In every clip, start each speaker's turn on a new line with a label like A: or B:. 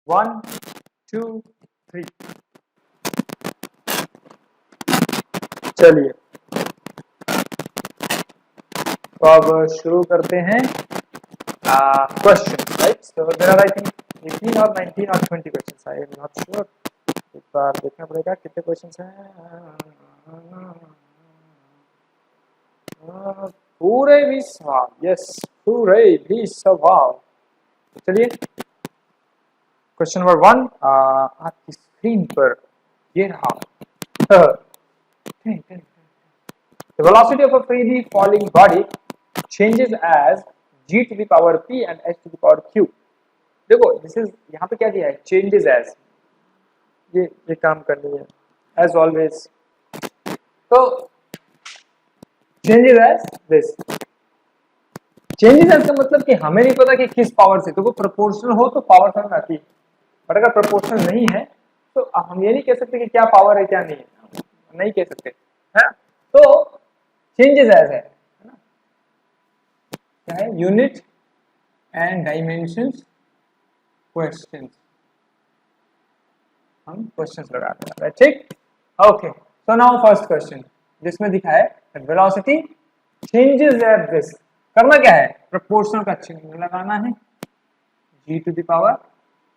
A: 1 2 3। चलिए तो अब शुरू करते हैं question, right. So there are I think 18 और 19 और 20 questions, I am not sure. एक बार देखना पड़ेगा कितने क्वेश्चंस हैं। पूरे 20 सवाल, यस पूरे 20 सवाल। चलिए क्वेश्चन नंबर 1 आपकी स्क्रीन पर ये रहा। The velocity of a freely falling body changes as g to the power p and h to the power q। देखो दिस इज, यहाँ पे क्या दिया है, चेंजेस एज, ये काम करनी है एज ऑलवेज। तो changes as this, changes as का मतलब कि हमें नहीं पता कि किस पावर से, तो वो प्रोपोर्शनल हो तो पावर समझ आती है, बट अगर प्रोपोर्शनल नहीं है तो हम ये नहीं कह सकते कि क्या पावर है क्या नहीं है, नहीं कह सकते है। तो चेंजेस एज है ना, क्या है, यूनिट एंड डायमेंशंस क्वेश्चंस, हम क्वेश्चंस लगाते हैं, ठीक। Okay so now first question जिसमें दिखा है वेलोसिटी चेंजेस एट दिस, करना क्या है, प्रोपोर्शनल का चिन्ह लगाना है, g to the power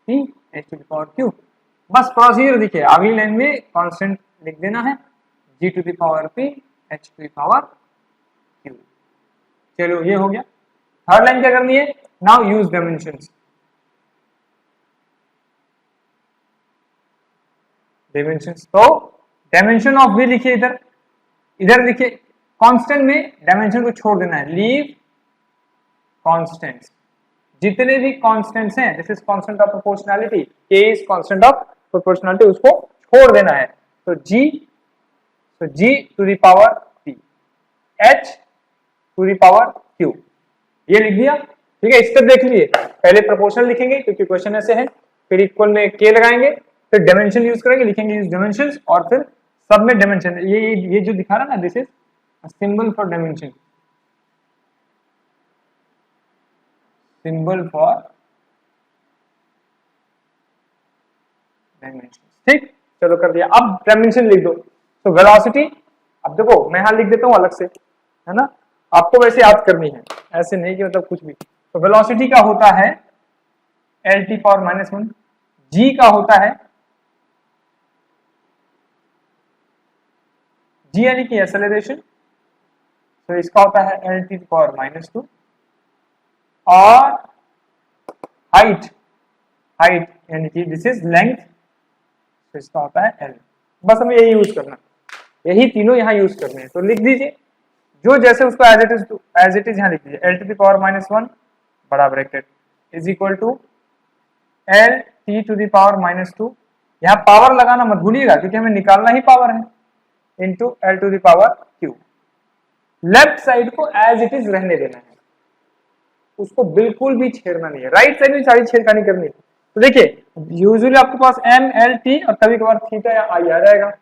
A: p h to the power q। बस प्रोसीजर दिखे, अगली लाइन में कांस्टेंट लिख देना है, g to the power p h to the power q। चलो ये हो गया। थर्ड लाइन क्या करनी है, नाउ यूज डायमेंशंस, डायमेंशंस तो डायमेंशन ऑफ v लिखिए, इधर इधर लिखिए, कांस्टेंट में डायमेंशन को छोड़ देना है, लीव कांस्टेंट्स, जितने भी कांस्टेंट्स हैं, this is constant of proportionality, k इज कांस्टेंट ऑफ प्रोपोर्शनैलिटी, उसको छोड़ देना है। तो g to the power p, h to the power q, ये लिख दिया, ठीक है। स्टेप देख लीजिए, पहले प्रोपोर्शनल लिखेंगे क्योंकि क्वेश्चन ऐसे है, फिर इक्वल में k लगाएंगे, फिर डायमेंशन यूज करेंगे, लिखेंगे यूज डायमेंशंस, और फिर सब में डायमेंशन, ये जो दिखा रहा ना, this is symbol for dimension, symbol for dimension, ठीक। चलो कर दिया, अब डायमेंशन लिख दो। तो वेलोसिटी, अब देखो मैं यहां लिख देता हूं अलग से, है ना, आपको वैसे याद करनी है, ऐसे नहीं कि मतलब कुछ भी। तो वेलोसिटी का होता है lt पावर -1, g का होता है g यानी कि एक्सेलरेशन, तो इसका होता है lt पावर -2, और हाइट, हाइट यानी कि दिस इज लेंथ, तो इसका होता है l। बस हमें यही यूज करना, यही तीनों यहाँ यूज करने हैं। तो लिख दीजिए जो जैसे उसको एज इट इज यहाँ लिख दीजिए, l टू द पावर -1 बड़ा bracket is equal to l t to the power -2, यहाँ पावर लगाना मत भूलिएगा क्योंकि हमें निकालना ही पावर है, into l to the power q। Left side को एज इट इज रहने देना है, उसको बिल्कुल भी छेड़ना नहीं है, राइट साइड में सारी छेड़खानी करनी है। तो देखिए यूजुअली आपके पास m l t और कभी कभार थीटा या i आ जाएगा, अब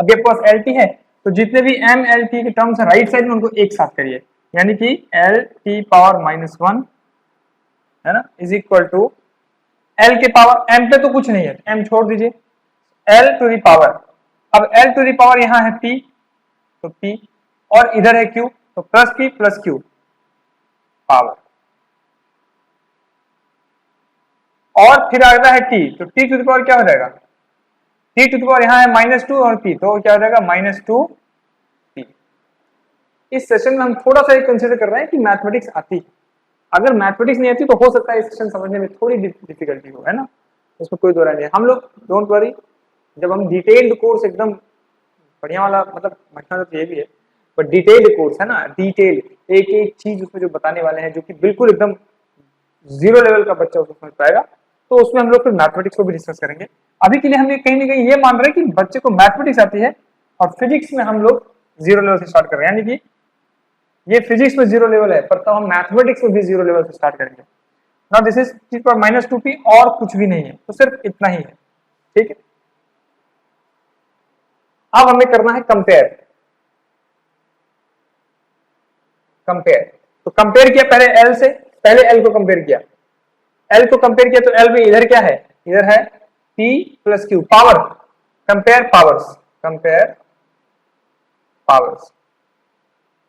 A: आपके पास l t है तो जितने भी m l t के टर्म्स है राइट साइड में उनको एक साथ करिए, यानी कि l t पावर -1 है ना, इज इक्वल टू l के पावर, m पे तो कुछ नहीं है, m छोड़ दीजिए, l टू द पावर, अब l टू द पावर यहाँ है p, तो p, और इधर है q, तो plus p plus q power, और फिर आ रहा है t, तो t टू द पावर क्या हो जाएगा, t टू द पावर यहाँ है -2 और p, तो क्या हो जाएगा -2p। इस सेशन में हम थोड़ा सा कंसीडर कर रहे हैं कि मैथमेटिक्स आती है, अगर मैथमेटिक्स नहीं आती तो हो सकता है इस सेशन समझने में थोड़ी डिफिकल्टी हो, है ना, उसमें कोई दो राय नहीं है। हम लोग डोंट वरी, जब हम डिटेल्ड कोर्स एकदम बढ़िया वाला, मतलब बढ़िया तो ये भी है, बट डिटेल्ड कोर्स है ना, डिटेल्ड एक एक चीज उसमें जो बताने वाले हैं, जो कि बिल्कुल एकदम जीरो लेवल का बच्चा उसको समझ पाएगा, तो उसमें हम लोग फिर मैथमेटिक्स को भी डिस्कस करेंगे। अभी के लिए हम कहीं ना कहीं ये मान रहे हैं कि बच्चे को मैथमेटिक्स आती है, और फिजिक्स में हम लोग जीरो लेवल से स्टार्ट कर रहे हैं, यानी कि ये फिजिक्स में जीरो लेवल है, पर तब हम मैथमेटिक्स में भी जीरो लेवल से स्टार्ट करेंगे। नाउ दिस इज t पर -2p, और कुछ भी नहीं है, तो सिर्फ इतना ही है, ठीक है। अब हमें करना है कंपेयर, कंपेयर, तो कंपेयर किया पहले l से, पहले l को कंपेयर किया, l को कंपेयर किया तो l में इधर क्या है, इधर है P plus Q, power, compare powers,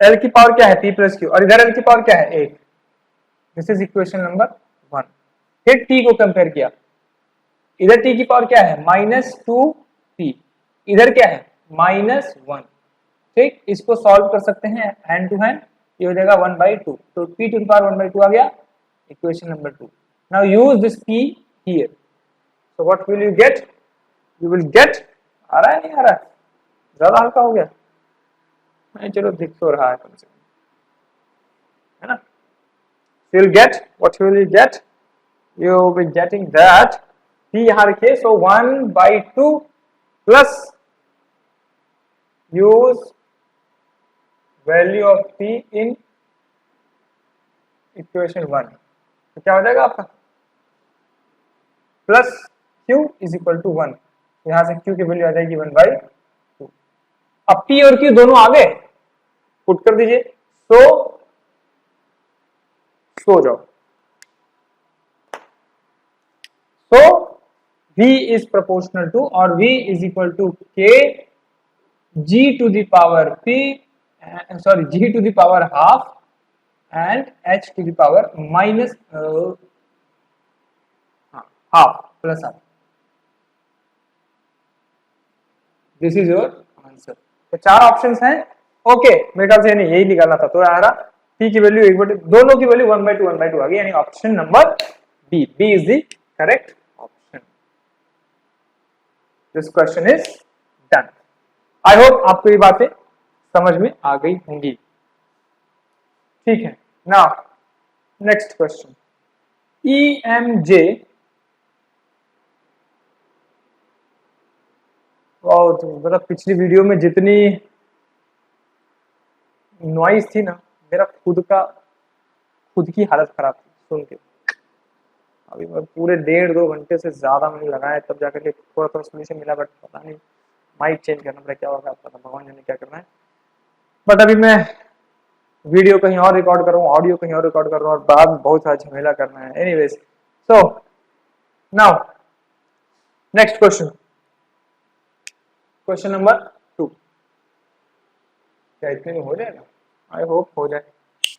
A: L की पावर क्या है P प्लस Q, और इधर L की पावर क्या है 8। This is equation number 1। फिर T को कंपेयर किया, इधर T की पावर क्या है -2P, इधर क्या है -1। ठीक, इसको सॉल्व कर सकते हैं हैंड टू हैंड, ये हो जाएगा 1/2, तो P टू द पावर 1/2 आ गया, equation number 2। Now use this P here, so what will you get, you will get, आ रहा है नहीं आ रहा है, ज्यादा हल्का हो गया नहीं, चलो दिख तो रहा है कम से कम, है ना। You will get, what will you get, you will be getting that P यहाँ रखिए, so 1/2 plus use value of P in equation 1, तो क्या हो जाएगा आपका plus Q is equal to 1, यहां से Q की वैल्यू आ जाएगी 1/2। अब P और Q दोनों आ गए, पुट कर दीजिए, सो जाओ। So V is proportional to, or V is equal to K G to the power P, G to the power half and H to the power minus half plus half. This is your answer. तो 4 options हैं, okay, मेरे ख्याल से नहीं यही निकालना था, तो यार P की वैल्यू 1/2, दोनों की वैल्यू 1/2 आ गई, यानी option number B is the correct option. This question is done. I hope आपको ये बातें समझ में आ गई होंगी, ठीक है। नाउ नेक्स्ट क्वेश्चन, EMJ, और मतलब पिछली वीडियो में जितनी नॉइज थी ना, मेरा खुद की हालत खराब थी सुन के। अभी मैं पूरे 1.5-2 घंटे से ज्यादा मैंने लगाया, तब जाकर के थोड़ा सोल्यूशन मिला, बट पता नहीं माइक चेंज करना पड़ा, क्या होगा पता, भगवान जाने क्या करना है। बट अभी मैं वीडियो कहीं और रिकॉर्ड कर रहा हूँ, ऑडियो कहीं और रिकॉर्ड कर रहा हूँ, और बाद में बहुत सारा झमेला करना है। Anyways, so now next question, question number 2, क्या इतने में हो जाएगा? आई होप हो जाए।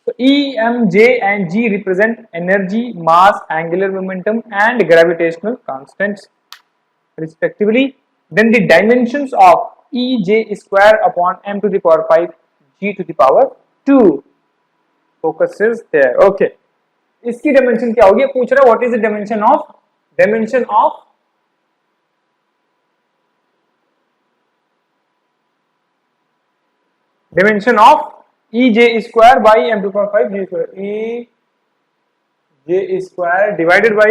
A: So E, M, J and G represent energy, mass, angular momentum and gravitational constants respectively. Then the dimensions of E, J square upon m to the power 5, G to the power 2. Focus is there. Okay. इसकी dimension क्या होगी? पूछ रहा है what is the dimension of E j square by m to the power 5 G square, E j square divided by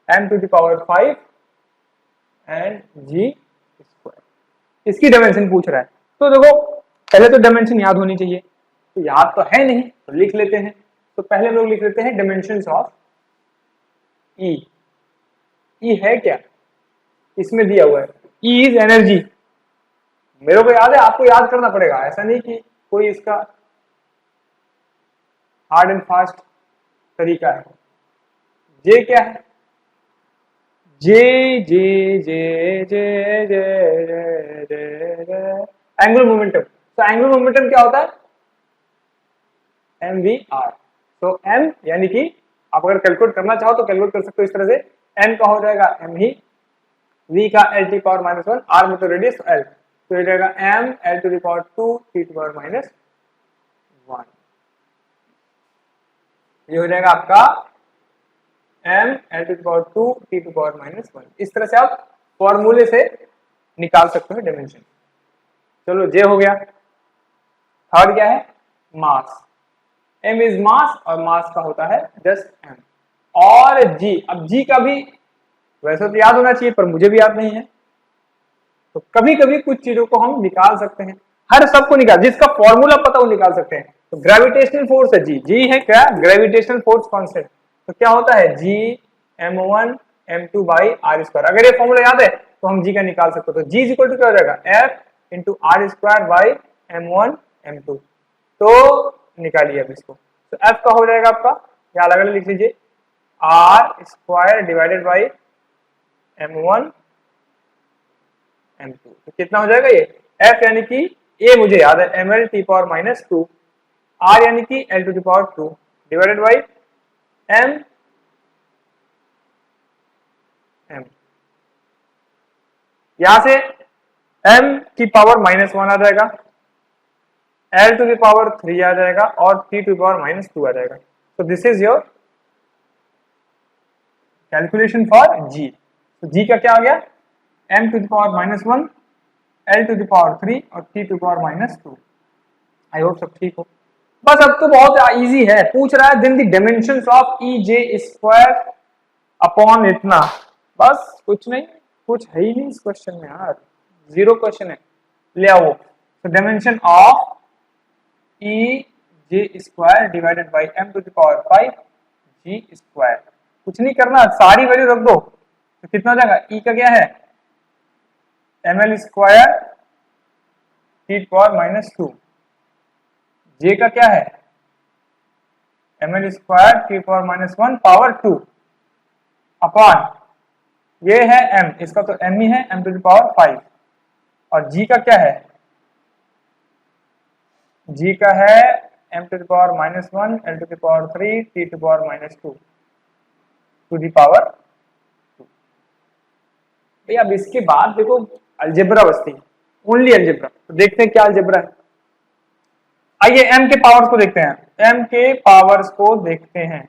A: m to the power 5 and G square, इसकी dimension पूछ रहा है। तो देखो पहले तो डायमेंशन याद होनी चाहिए, तो याद तो है नहीं तो लिख लेते हैं। तो पहले हम लोग लिख लेते हैं डायमेंशंस ऑफ E। E है क्या, इसमें दिया हुआ है E इज एनर्जी, मेरे को याद है, आपको याद करना पड़ेगा, ऐसा नहीं कि कोई इसका हार्ड एंड फास्ट तरीका है। J क्या है, J J J J J angular momentum. तो एंगुलर मोमेंटम क्या होता है, mvr। तो m यानी कि आप अगर कैलकुलेट करना चाहो तो कैलकुलेट कर सकते हो इस तरह से, m का हो जाएगा m ही, v का l टू पावर -1, r में तो रेडियस l, तो ये जाएगा m l to the power 2 t to power -1, ये हो जाएगा आपका m l to the power 2 t to power -1। इस तरह से आप फॉर्मूले से निकाल सकते हो डायमेंशन। चलो J हो गया। थर्ड क्या है, मास, m इज मास, और मास का होता है जस्ट m। और G, अब G का भी वैसे तो याद होना चाहिए पर मुझे भी याद नहीं है, तो कभी कभी कुछ चीजों को हम निकाल सकते हैं, हर सबको निकाल, जिसका फॉर्मूला पता वो निकाल सकते हैं। तो ग्रेविटेशनल फोर्स है G है क्या, ग्रेविटेशनल फोर्स कांस्टेंट, तो क्या होता है G m1 m2 by r square. अगर ये फॉर्मूला याद है तो हम G का निकाल सकते हैं। तो G इज इक्वल टू क्या हो जाएगा, F into r square by m1 m2। तो निकालिए अब इसको, तो F का हो जाएगा आपका, या अलग अलग लिख लीजिए, are square divided by m1 m2, तो कितना हो जाएगा ये f यानी कि a मुझे याद है ml t power minus 2, r यानी कि l to the power 2 divided by m m, यहां से m की पावर माइनस 1 आ जाएगा, l टू द पावर 3 आ जाएगा और t to the power minus 2 आ जाएगा। तो this is your calculation for g। तो g का क्या आ गया m to the power minus 1, l to the power 3 और t to the power minus 2। I hope सब ठीक हो। बस अब तो बहुत इजी है, पूछ रहा है then the dimensions of EJ square upon इतना, बस कुछ नहीं, कुछ है ही नहीं इस क्वेश्चन में यार, जीरो क्वेश्चन है, ले आओ। तो dimension of EJ square divided by m to the power 5 g square, कुछ नहीं करना, सारी वैल्यू रख दो, तो कितना हो जाएगा, E का क्या है ml square t power minus 2, J का क्या है ml square t power minus 1 power 2 upon ये है m, इसका तो m ही है m टू द पावर 5, और g का क्या है, g का है m to the power minus 1 l to the power 3 t to the power minus 2 to the power 2। भाई अब इसके बाद देखो अलजेब्रा बचती है, ओनली अलजेब्रा, तो देखते हैं क्या अलजेब्रा है। आइए m के पावर्स को देखते हैं, m के पावर्स को देखते हैं,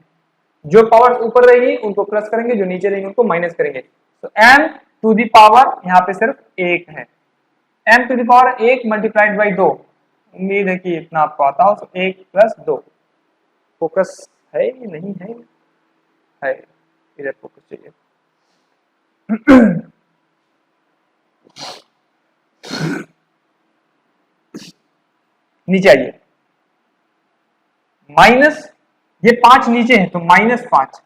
A: जो पावर्स ऊपर रहेगी उनको प्लस करेंगे, जो नीचे रहेंगे उनको माइनस करेंगे। तो m टू दी पावर यहाँ पे सिर्फ 1 है, m to the power 1 multiplied by 2, उम्मीद है कि इतना आपको आता हो। तो 1 प्लस 2, फोकस है नहीं है, है इधर फोकस चाहिए। नीचे आइए, माइनस ये 5 नीचे है तो माइनस 5,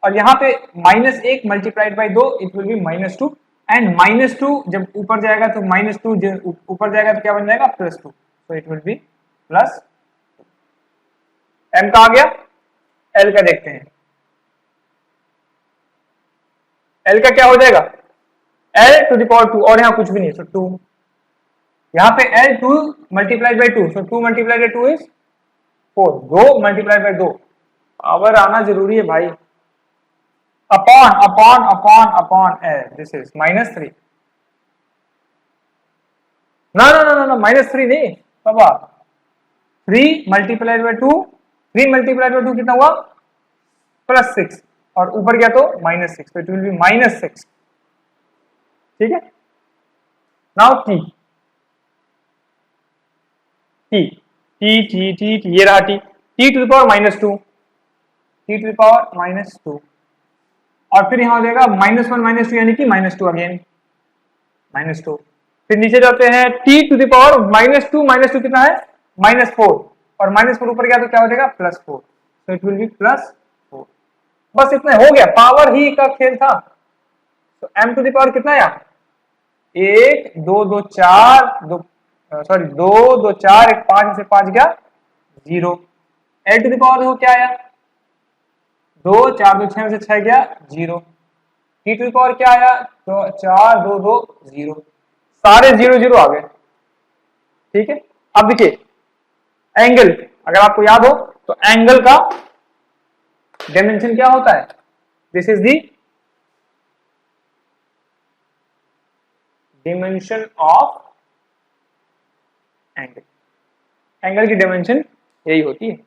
A: और यहाँ पे minus 1 multiplied by 2 it will be minus 2, and minus 2 जब ऊपर जाएगा तो माइनस 2 ऊपर जाएगा तो क्या बन जाएगा प्लस 2, तो it will be plus. m का आ गया, l का देखते हैं, l का क्या हो जाएगा l टू द पावर 2, और यहाँ कुछ भी नहीं, सो 2, यहाँ पे l 2 multiplied by 2, so 2 multiplied by 2 is 4, 2 multiplied by 2, power आना जरूरी है भाई, upon upon upon upon l, this is minus 3, ना ना ना ना माइनस 3 नहीं पापा, 3 मल्टीप्लाइड बाई 2, 3 मल्टीप्लाइड बाई 2 कितना हुआ प्लस 6, और ऊपर गया तो माइनस 6, तो इट विल बी माइनस 6, ठीक है। Now t t t t t t, ये रहा t, t to the power minus 2, t to the power minus 2, और फिर यहां हो जाएगा माइनस 1 माइनस 2 यानी कि माइनस 2 अगेन माइनस 2, फिर नीचे जाते हैं t to the power minus 2 कितना है माइनस 4, और माइनस 4 ऊपर गया तो क्या हो जाएगा प्लस 4, तो इट विल बी प्लस 4, बस इतना हो गया, पावर ही का खेल था। तो m टू द पावर कितना आया 1 2 2 4 2 सॉरी 2 2 4 1 5 से 5 गया 0, l टू द पावर देखो क्या आया 2 4 2 6 से 6 गया 0, t टू द पावर क्या आया तो 4 2 2 0, सारे 0 0 आ गए, ठीक है। अब देखिए एंगल, अगर आपको याद हो तो एंगल का डायमेंशन क्या होता है, this is the dimension of angle, angle की डायमेंशन यही होती है।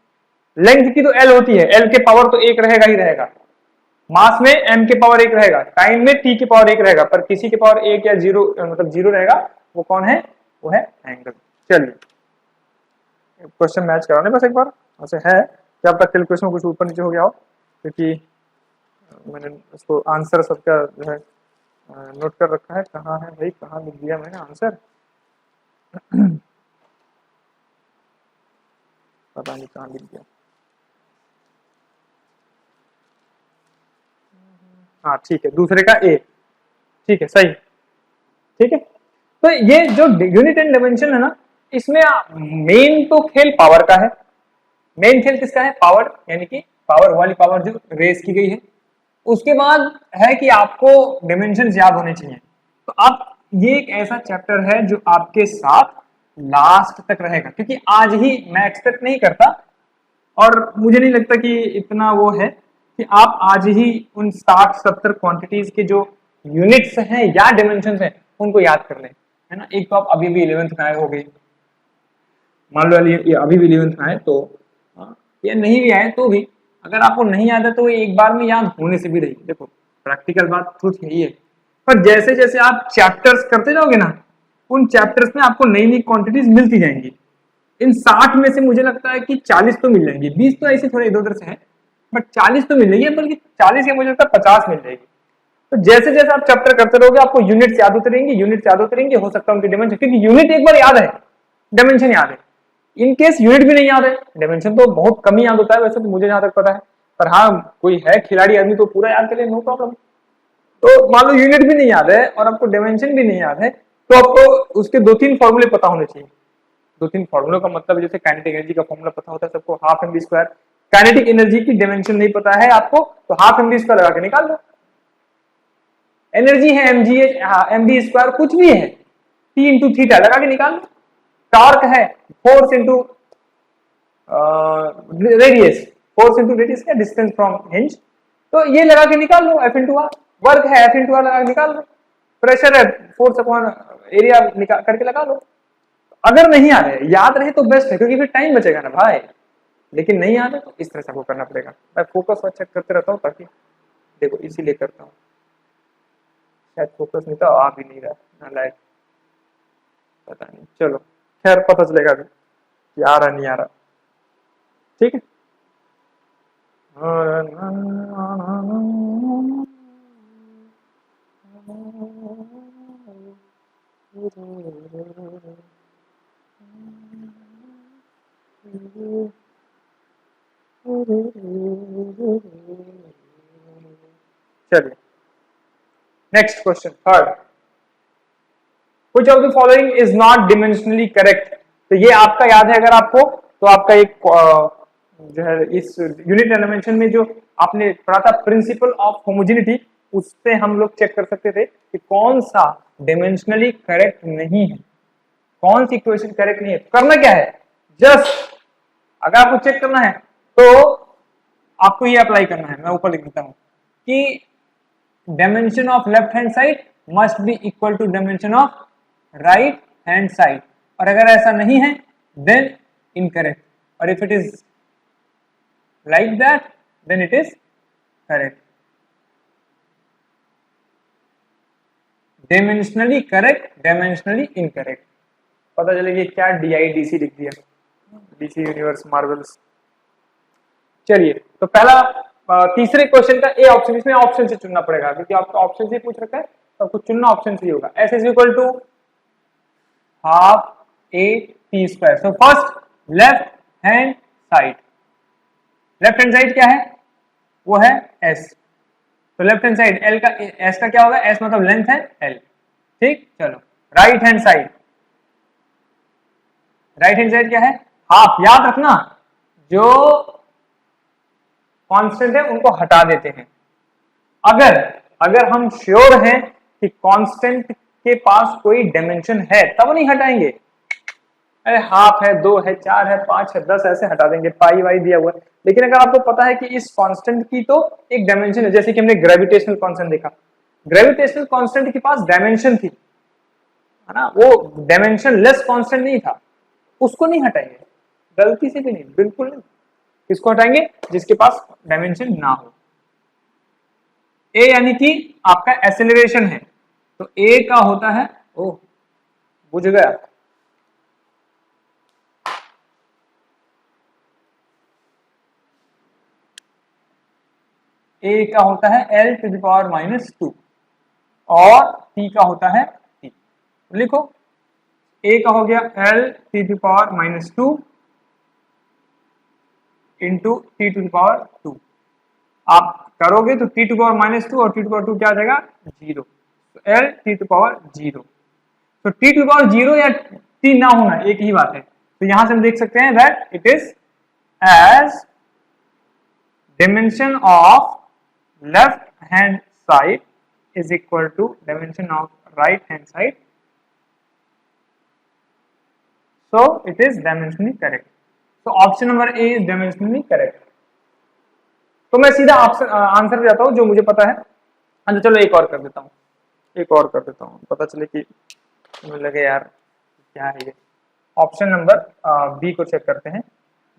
A: लेंथ की तो l होती है, l के पावर तो 1 रहेगा ही रहेगा, मास में m के पावर 1 रहेगा, टाइम में t के पावर 1 रहेगा, पर किसी के पावर 1 या 0 मतलब 0 रहेगा, वो कौन है, वो है एंगल। चलिए क्वेश्चन मैच कराने बस एक बार, ऐसे है कि अब तक कैलकुलेशन में कुछ ऊपर नीचे हो गया हो, क्योंकि मैंने उसको आंसर सबका जो है नोट कर रखा है, कहाँ है भाई, कहाँ लिख दिया मैंने आंसर पता नहीं कहाँ लिख दिया, हाँ ठीक है, दूसरे का a, ठीक है सही, ठीक है। तो ये जो यूनिट एंड डायमेंशन है ना, इसमें मेन तो खेल पावर का है, मेन खेल किसका है पावर, यानी कि पावर वाली पावर जो रेस की गई है उसके बाद है कि आपको डिमेंशन याद होने चाहिए। तो आप ये एक ऐसा चैप्टर है जो आपके साथ लास्ट तक रहेगा, क्योंकि आज ही मैं एक्सपेक्ट नहीं करता और मुझे नहीं लगता कि इतना वो है कि आप आज ही उन 60-70 क्वांटिटीज के जो यूनिट्स हैं या डिमेंशन हैं उनको याद कर लें, है ना। एक तो आप अभी भी 11th में आए हो गए, मान लो ये अभी भी 11th में आए तो, या नहीं भी आए तो भी अगर आपको नहीं याद है तो एक बार में याद होने से भी रही। देखो प्रैक्टिकल बात ट्रुथ यही है, पर जैसे जैसे आप चैप्टर्स करते जाओगे ना, उन चैप्टर्स में आपको नई नई क्वांटिटीज मिलती जाएंगी। इन 60 में से मुझे लगता है कि 40 तो मिल जाएंगी, 20 तो ऐसे थोड़े इधर उधर से है, बट 40 तो मिल जाएगी, बल्कि 40 या मुझे लगता है 50 मिल जाएगी। तो जैसे जैसे आप चैप्टर करते रहोगे आपको यूनिट्स याद होते रहेंगे, यूनिट्स याद होते रहेंगे, हो सकता है उनकी डिमेंशन, क्योंकि यूनिट एक बार याद है, डायमेंशन याद है। इन केस यूनिट भी नहीं याद है, डायमेंशन तो बहुत कम ही याद होता है वैसे तो मुझे जहां तक पता है, पर हाँ कोई है खिलाड़ी आदमी तो पूरा याद करे, नो प्रॉब्लम। तो मान लो यूनिट भी नहीं याद है और आपको डायमेंशन भी नहीं याद है, तो आपको उसके 2-3 फॉर्मूले पता होने चाहिए। 2-3 फॉर्मूलों का मतलब जैसे काइनेटिक एनर्जी का फॉर्मूला पता होता है सबको, half m b square. Kinetic energy की डायमेंशन नहीं पता है आपको तो हाफ एम बी स्क्वायर लगा के निकाल दो। एनर्जी है एम बी स्क्वायर, कुछ भी है, टी इंटू थीटा लगा के निकाल लो। टॉर्क है force into radius, force into radius क्या, डिस्टेंस फ्रॉम हिंज, तो ये लगा के निकाल लो। एफ इंटू आर, वर्क है एफ इंटू आर लगा के निकाल लो। प्रेशर है फोर्स अपॉन एरिया निकाल करके लगा लो। अगर नहीं याद है, याद रहे तो बेस्ट है, क्योंकि फिर टाइम बचेगा ना भाई, लेकिन नहीं याद है तो इस तरह से आपको करना पड़ेगा। मैं फोकस अच्छा करते रहता हूँ ताकि, देखो इसीलिए करता हूँ, शायद फोकस नहीं था, आ भी नहीं रहा ना लाइक, पता नहीं, चलो खैर पता चलेगा अभी कि आ रहा नहीं आ रहा, ठीक है। चलिए next question, third, which of the following is not dimensionally correct। तो ये आपका याद है अगर आपको, तो आपका एक जो है इस यूनिट डायमेंशन में जो आपने पढ़ा था प्रिंसिपल ऑफ होमोजेनिटी, उससे हम लोग चेक कर सकते थे कि कौन सा डायमेंशनली करेक्ट नहीं है, कौन सी इक्वेशन करेक्ट नहीं है। करना क्या है, जस्ट अगर आपको चेक करना है तो आपको ये अप्लाई करना है, मैं ऊपर लिख देता हूं कि dimension of left hand side must be equal to dimension of right hand side, और अगर ऐसा नहीं है देन इनकरेक्ट, और if it is like that then it is correct. Dimensionally correct, dimensionally incorrect, पता चलेगी क्या DIDC लिख दिया, DC यूनिवर्स मार्वल्स। चलिए तो पहला तीसरे क्वेश्चन का ए ऑप्शन, इसमें ऑप्शन से चुनना पड़ेगा क्योंकि आपका ऑप्शन से पूछ रखा है तो आपको चुनना ऑप्शन से ही होगा। S is equal to half a T square. So first left hand side, left hand side क्या है, वो है S, तो लेफ्ट हैंड साइड L का, S का क्या होगा, S मतलब लेंथ है L, ठीक। चलो right hand side, right hand side क्या है, हाफ। याद रखना जो कांस्टेंट है उनको हटा देते हैं। अगर हम श्योर हैं कि कांस्टेंट के पास कोई डायमेंशन है तब नहीं हटाएंगे। अरे हाफ है, 2 है, 4 है, 5 है, 10 ऐसे हटा देंगे, पाई वाई दिया हुआ है। लेकिन अगर आपको पता है कि इस कांस्टेंट की तो एक डायमेंशन है, जैसे कि हमने ग्रेविटेशनल कांस्टेंट देखा, ग्रेविटेशनल कांस्टेंट के पास डायमेंशन थी, है ना, वो डायमेंशन लेस कांस्टेंट नहीं था, उसको नहीं हटाएंगे गलती से भी नहीं, बिल्कुल नहीं। किसको हटाएंगे, जिसके पास डायमेंशन ना हो। ए यानी कि आपका एक्सेलरेशन है, तो ए का होता है, ओ बुझ गया, ए का होता है L⁻⁻2 और T का होता है T। लिखो ए का हो गया L⁻⁻2 इंटू T⁻²। आप करोगे तो T⁻² और T⁻² क्या आ जाएगा, 0, तो L⁻0। तो T⁻0 या T ना होना एक ही बात है, तो यहां से हम देख सकते हैं that it is as dimension of left hand side is equal to dimension of right hand side, so it is dimensionally correct. So option number A is dimensionally correct. तो मैं सीधा आंसर जाता हूं जो मुझे पता है। हाँ तो चलो एक और कर देता हूँ, एक और कर देता हूँ, पता चले कि मुझे लगे यार क्या है ये। ऑप्शन नंबर बी को चेक करते हैं।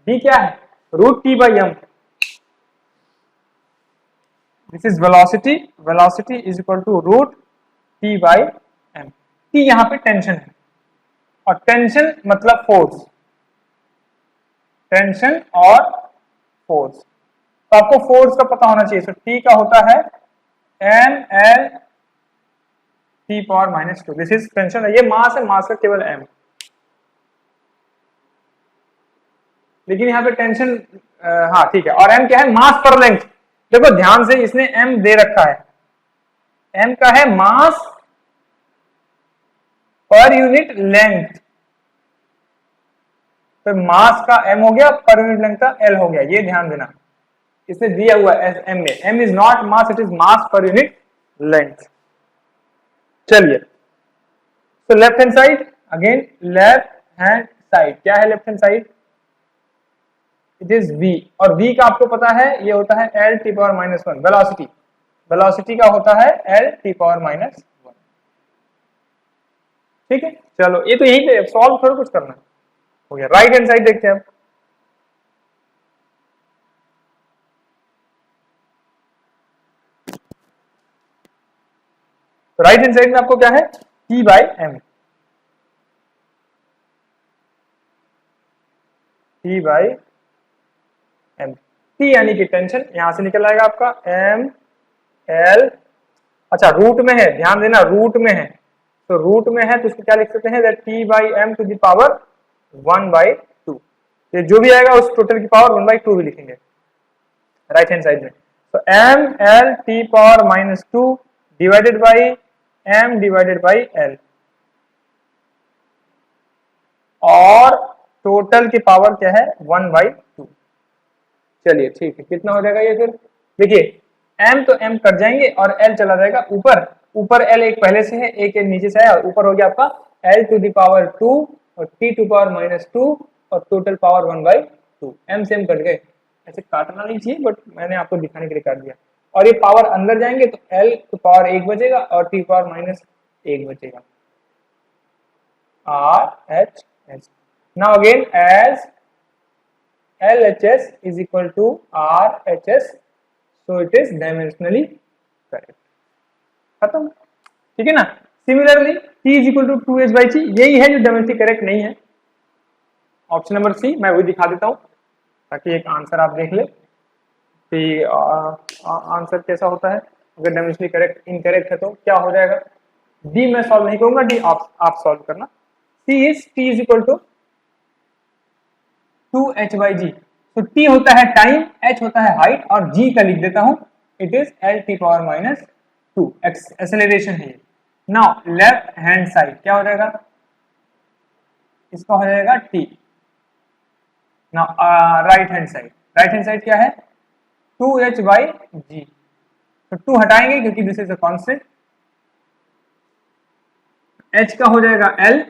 A: बी क्या है? Root t by m. This is velocity, velocity is equal to root t by M. T यहाँ पे टेंशन है, और टेंशन मतलब फोर्स, टेंशन और फोर्स। तो आपको फोर्स का पता होना चाहिए। तो टी का होता है m L T power minus two. This is tension, ये मास है, मास का केवल एम, लेकिन यहाँ पे टेंशन हाँ ठीक है। और एम क्या है? मास पर लेंथ। देखो ध्यान से, इसने एम दे रखा है, एम का है मास पर यूनिट लेंथ, तो मास का एम हो गया, पर यूनिट लेंथ का एल हो गया, ये ध्यान देना। इसने दिया हुआ एम में, M is not mass, it is mass per unit length. चलिए, तो left hand side, again left hand side क्या है? Left hand side it is v, और v का आपको पता है ये होता है l T power minus one. Velocity, velocity का होता है l T power minus one. ठीक है, चलो ये तो यही पे सॉल्व थोड़ा कुछ करना हो गया। राइट हैंड साइड देखते हैं अब। तो राइट हैंड साइड में आपको क्या है? t by M, T by M. T यानी कि टेंशन, यहां से निकल आएगा आपका एम एल। अच्छा रूट में है, ध्यान देना रूट में है, तो रूट में है तो इसको क्या लिख सकते हैं? That T by M to the power one by two. ये जो भी आएगा उस टोटल की पावर वन बाई टू भी लिखेंगे राइट हैंड साइड में। तो M L T power minus two divided by M divided by L, और टोटल की पावर क्या है? One by two. चलिए ठीक है, कितना हो जाएगा ये फिर? देखिए m तो m कट जाएंगे और l चला जाएगा ऊपर, ऊपर l एक पहले से है, एक नीचे से है, और ऊपर हो गया आपका l to the power two और t to power minus two और total power one by two. m से m कट गए, ऐसे काटना नहीं चाहिए बट मैंने आपको दिखाने के लिए काट दिया। और ये पावर अंदर जाएंगे तो l टू पावर एक बचेगा और t पावर माइनस एक बचेगा, r h s। Now again as LHS is equal to RHS, so it is dimensionally correct। खत्म, ठीक है ना। Similarly T is equal to 2H by G, यही है जो dimensionally correct नहीं है। ऑप्शन नंबर सी मैं वही दिखा देता हूं ताकि एक आंसर आप देख ले कि आंसर कैसा होता है। अगर dimensionally correct इनकरेक्ट है तो क्या हो जाएगा? डी मैं सॉल्व नहीं करूंगा, डी आप सॉल्व करना। सी is T is equal to 2h by g। तो t होता है टाइम, h होता है हाइट, और g का लिख देता हूं it is l t power minus to. Acceleration है। नाउ लेफ्ट हैंड साइड क्या हो जाएगा? इसका हो जाएगा t। Now right hand side, right hand side क्या है? 2h by g। तो 2 हटाएंगे क्योंकि this is a constant, h का हो जाएगा l,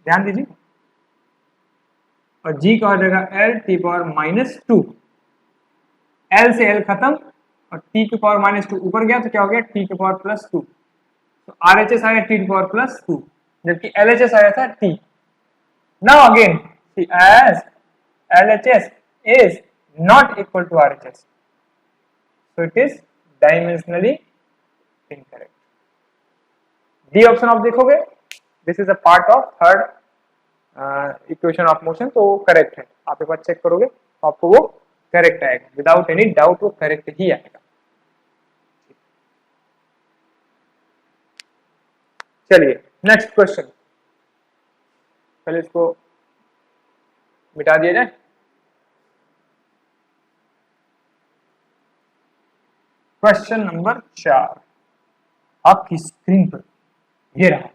A: ध्यान दीजिए, और g का हो जाएगा l t power minus to. l से l खत्म और t की पावर माइनस टू ऊपर गया तो क्या हो गया? t की पावर प्लस टू। तो RHS आया t की पावर प्लस टू, जबकि LHS आया था t। Now again as LHS is not equal to RHS, so it is dimensionally incorrect। D option आप देखोगे, this is a part of third equation of motion, तो correct है। आप एक बार check करोगे तो आपको वो करेक्ट आएगा, विदाउट एनी डाउट वो करेक्ट ही आएगा। चलिए नेक्स्ट क्वेश्चन, पहले इसको मिटा दिया जाए। क्वेश्चन नंबर 4 आपकी स्क्रीन पर ये रहा।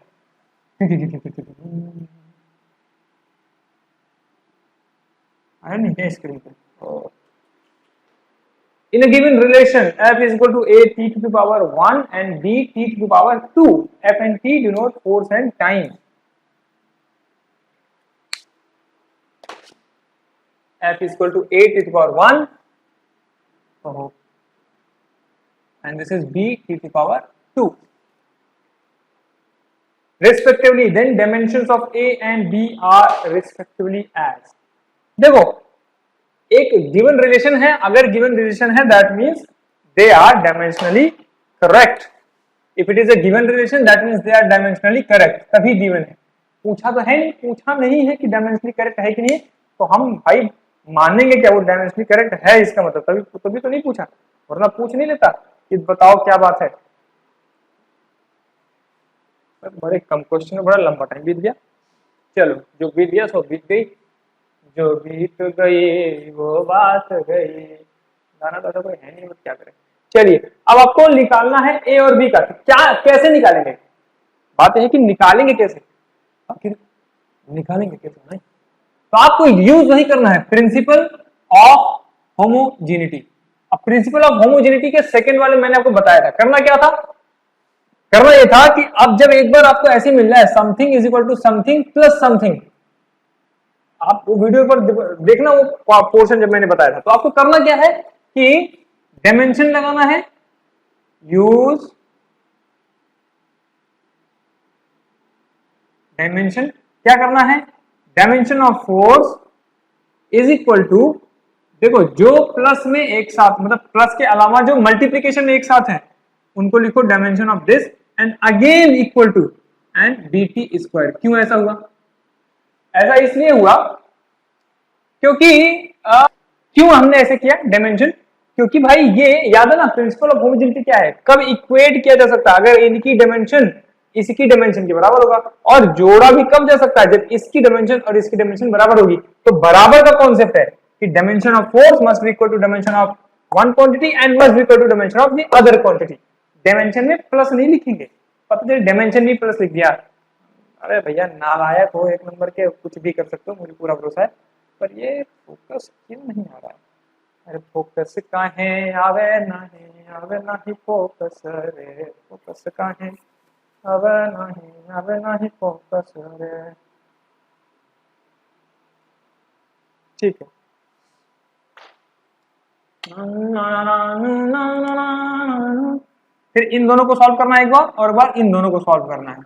A: आया नहीं क्या स्क्रीन पर? In a given relation, f is equal to a t to the power 1 and b t to the power 2. F and t denote force and time. F is equal to a t to the power 1, and this is b t to the power 2. Respectively, then dimensions of a and b are respectively as. देखो, एक given relation है, अगर given relation है that means they are dimensionally correct. If it is a given relation that means they are dimensionally correct. तभी given है. पूछा तो है नहीं, पूछा नहीं है कि dimensionally correct है कि नहीं, तो हम भाई मानेंगे क्या वो dimensionally correct है, इसका मतलब तभी तो नहीं पूछा, वरना पूछ नहीं लेता कि बताओ क्या बात है. बड़े कम क्वेश्चन में बड़ा लंबा टाइम बीत गया. चलो, जो बीत गया सो बीत गई, जो बीत गई वो बात गई. गाना तो कोई है नहीं, बट क्या करें. चलिए, अब आपको निकालना है ए और बी का. क्या कैसे निकालेंगे, बात है कि निकालेंगे कैसे, आखिर निकालेंगे कैसे नहीं. तो आपको यूज वही करना है, प्रिंसिपल ऑफ होमोजेनिटी. अब प्रिंसिपल ऑफ होमोजेनिटी के सेकंड वाले मैंने आपको बताया था. करना क्या था, करना यह था कि अब जब एक बार आपको ऐसे मिल रहा है something is equal to something plus something, आप वो वीडियो पर देखना वो पोर्शन जब मैंने बताया था, तो आपको करना क्या है कि डायमेंशन लगाना है. यूज डायमेंशन, क्या करना है, dimension of force is equal to, देखो जो प्लस में एक साथ, मतलब प्लस के अलावा जो मल्टीप्लीकेशन में एक साथ है उनको लिखो dimension of this and again equal to and dt square. क्यों ऐसा हुआ, ऐसा इसलिए हुआ क्योंकि क्यों हमने ऐसे किया डायमेंशन, क्योंकि भाई ये याद है ना प्रिंसिपल ऑफ होमोजेनिटी क्या है, कब इक्वेट किया जा सकता है, अगर इनकी डायमेंशन इसकी डायमेंशन के बराबर होगा, और जोड़ा भी कब जा सकता है, जब इसकी डायमेंशन और इसकी डायमेंशन बराबर होगी. तो बराबर का कॉन्सेप्ट है कि dimension of force must be equal to dimension of one quantity and must be equal to dimension of the other quantity. Dimension में प्लस नहीं लिखेंगे, पता चले डायमेंशन भी प्लस लिख दिया, अरे भैया नालायक हो एक नंबर के, कुछ भी कर सकते हो, मुझे पूरा भरोसा है, पर ये फोकस क्यों नहीं आ रहा. अरे फोकस काहे आवे नाही फोकस रे, फोकस काहे आवे नाही फोकस रे. ठीक है, फिर इन दोनों को सॉल्व करना है एक बार, और एक बार इन दोनों को सॉल्व करना है.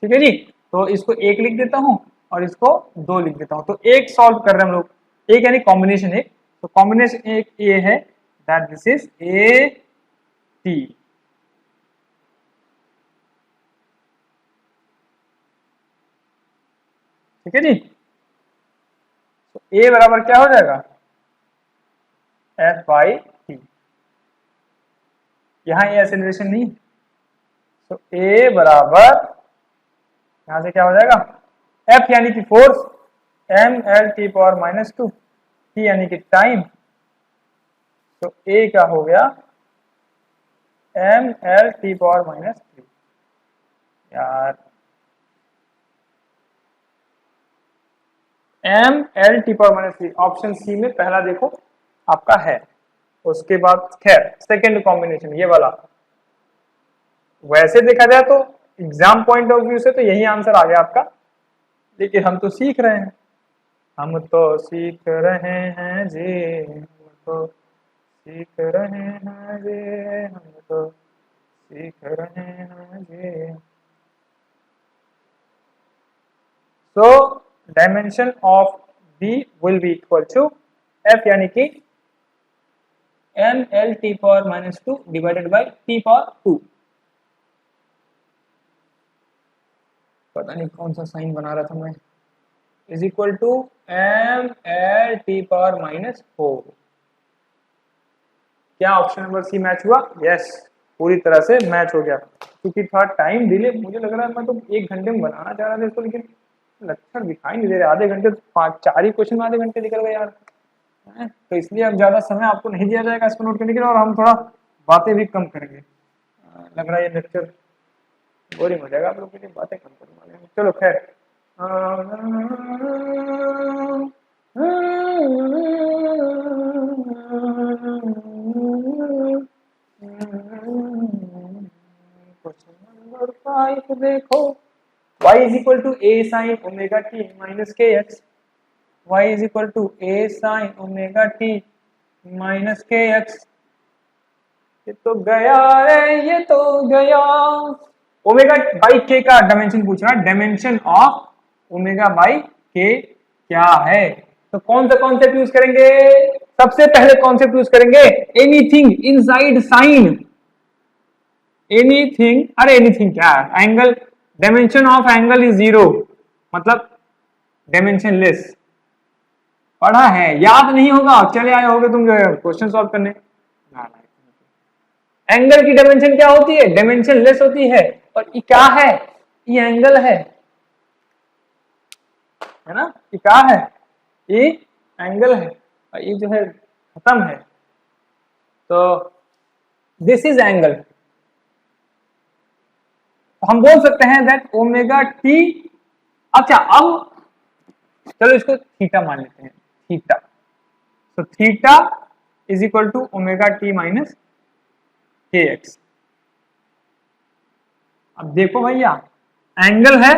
A: ठीक है जी, तो इसको एक लिख देता हूं और इसको दो लिख देता हूं. तो एक सॉल्व कर रहे हैं हम लोग, एक यानी कॉम्बिनेशन एक, तो कॉम्बिनेशन एक ये है that this is a T. ठीक है जी, तो ए बराबर क्या हो जाएगा, एफ बाई टी. यहां ये एक्सेलरेशन नहीं, तो ए बराबर यहां से क्या हो जाएगा, एफ यानी कि force, M L T power minus two, T यानी कि टाइम, तो ए क्या हो गया, M L T power minus three. यार M L T power minus three, option C में पहला देखो आपका है. उसके बाद खैर सेकेंड कॉम्बिनेशन ये वाला, वैसे देखा जाए तो एग्जाम पॉइंट ऑफ व्यू से तो यही आंसर आ गया आपका, लेकिन हम तो सीख रहे हैं, हम तो सीख रहे हैं जी, हम तो सीख रहे हैं जी, हम तो सीख रहे हैं जी. So dimension of B will be equal to F यानी कि m l t power minus 2 divided by t power 2. पता नहीं कौन सा साइन बना रहा था मैं, is equal to m l t power minus 4. क्या ऑप्शन नंबर सी मैच हुआ, यस पूरी तरह से मैच हो गया. क्योंकि था टाइम डिले, मुझे लग रहा है मैं तो 1 घंटे में बनाना चाह रहा था इसको, लेकिन लक्षण दिखाई नहीं दे रहे, आधे घंटे, 4 ही क्वेश्चन में आधे घंटे निकल गए यार. तो इसलिए अब ज्यादा समय आपको नहीं दिया जाएगा इसको नोट करने के लिए, और हम थोड़ा बातें भी कम करेंगे. लग रहा है ये लेक्चर बोरिंग हो जाएगा आप लोग के लिए, बातें कम करने वाले हैं. चलो खैर, क्वेश्चन नंबर 5 देखो, y is equal to a sin omega t minus kx, y is equal to a sin omega t minus kx। ये तो गया रे, ये तो गया। ओमेगा बाई के का डायमेंशन पूछ रहा है, डायमेंशन ऑफ ओमेगा बाई के क्या है। तो कौन सा कॉन्सेप्ट यूज करेंगे, सबसे पहले कॉन्सेप्ट यूज करेंगे एनीथिंग इनसाइड साइन, एनीथिंग, अरे एनीथिंग क्या है, angle, dimension of angle is 0, मतलब डायमेंशन लेस। पढ़ा है, याद नहीं होगा, चले आए होगे तुम जो है क्वेश्चन सॉल्व करने। एंगल की डायमेंशन क्या होती है, डायमेंशन लेस होती है। और ये क्या है, ये एंगल है ना, ये क्या है, ये एंगल है, और ये जो है खत्म है, तो दिस इज एंगल। तो हम बोल सकते हैं दैट ओमेगा टी, अच्छा अब चलो इसको थीटा मान लेते हैं, थीटा, तो theta is equal to omega T minus K X. अब देखो भैया, एंगल है,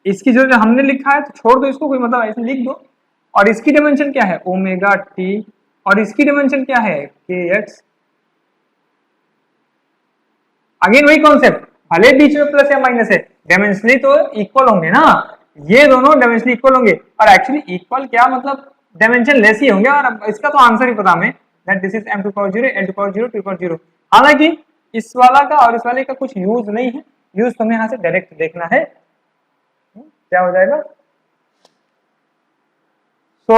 A: इसकी जो हमने लिखा है तो छोड़ दो इसको, कोई मतलब ऐसे लिख दो, और इसकी डायमेंशन क्या है ओमेगा टी, और इसकी डायमेंशन क्या है के एक्स। अगेन वही कॉन्सेप्ट, भले बीच में प्लस या माइनस है, डायमेंशनली तो इक्वल होंगे ना, ये दोनों डायमेंशनली इक्वल होंगे, और एक्चुअली इक्वल क्या मतलब डायमेंशन लेस ही होंगे। और इसका तो आंसर ही पता हमें, that this is m to power 0 n to power 0 2 power 0। हालांकि इस वाला का और इस वाले का कुछ यूज नहीं है, यूज तुम्हें यहां से डायरेक्ट देखना है, क्या हो जाएगा। So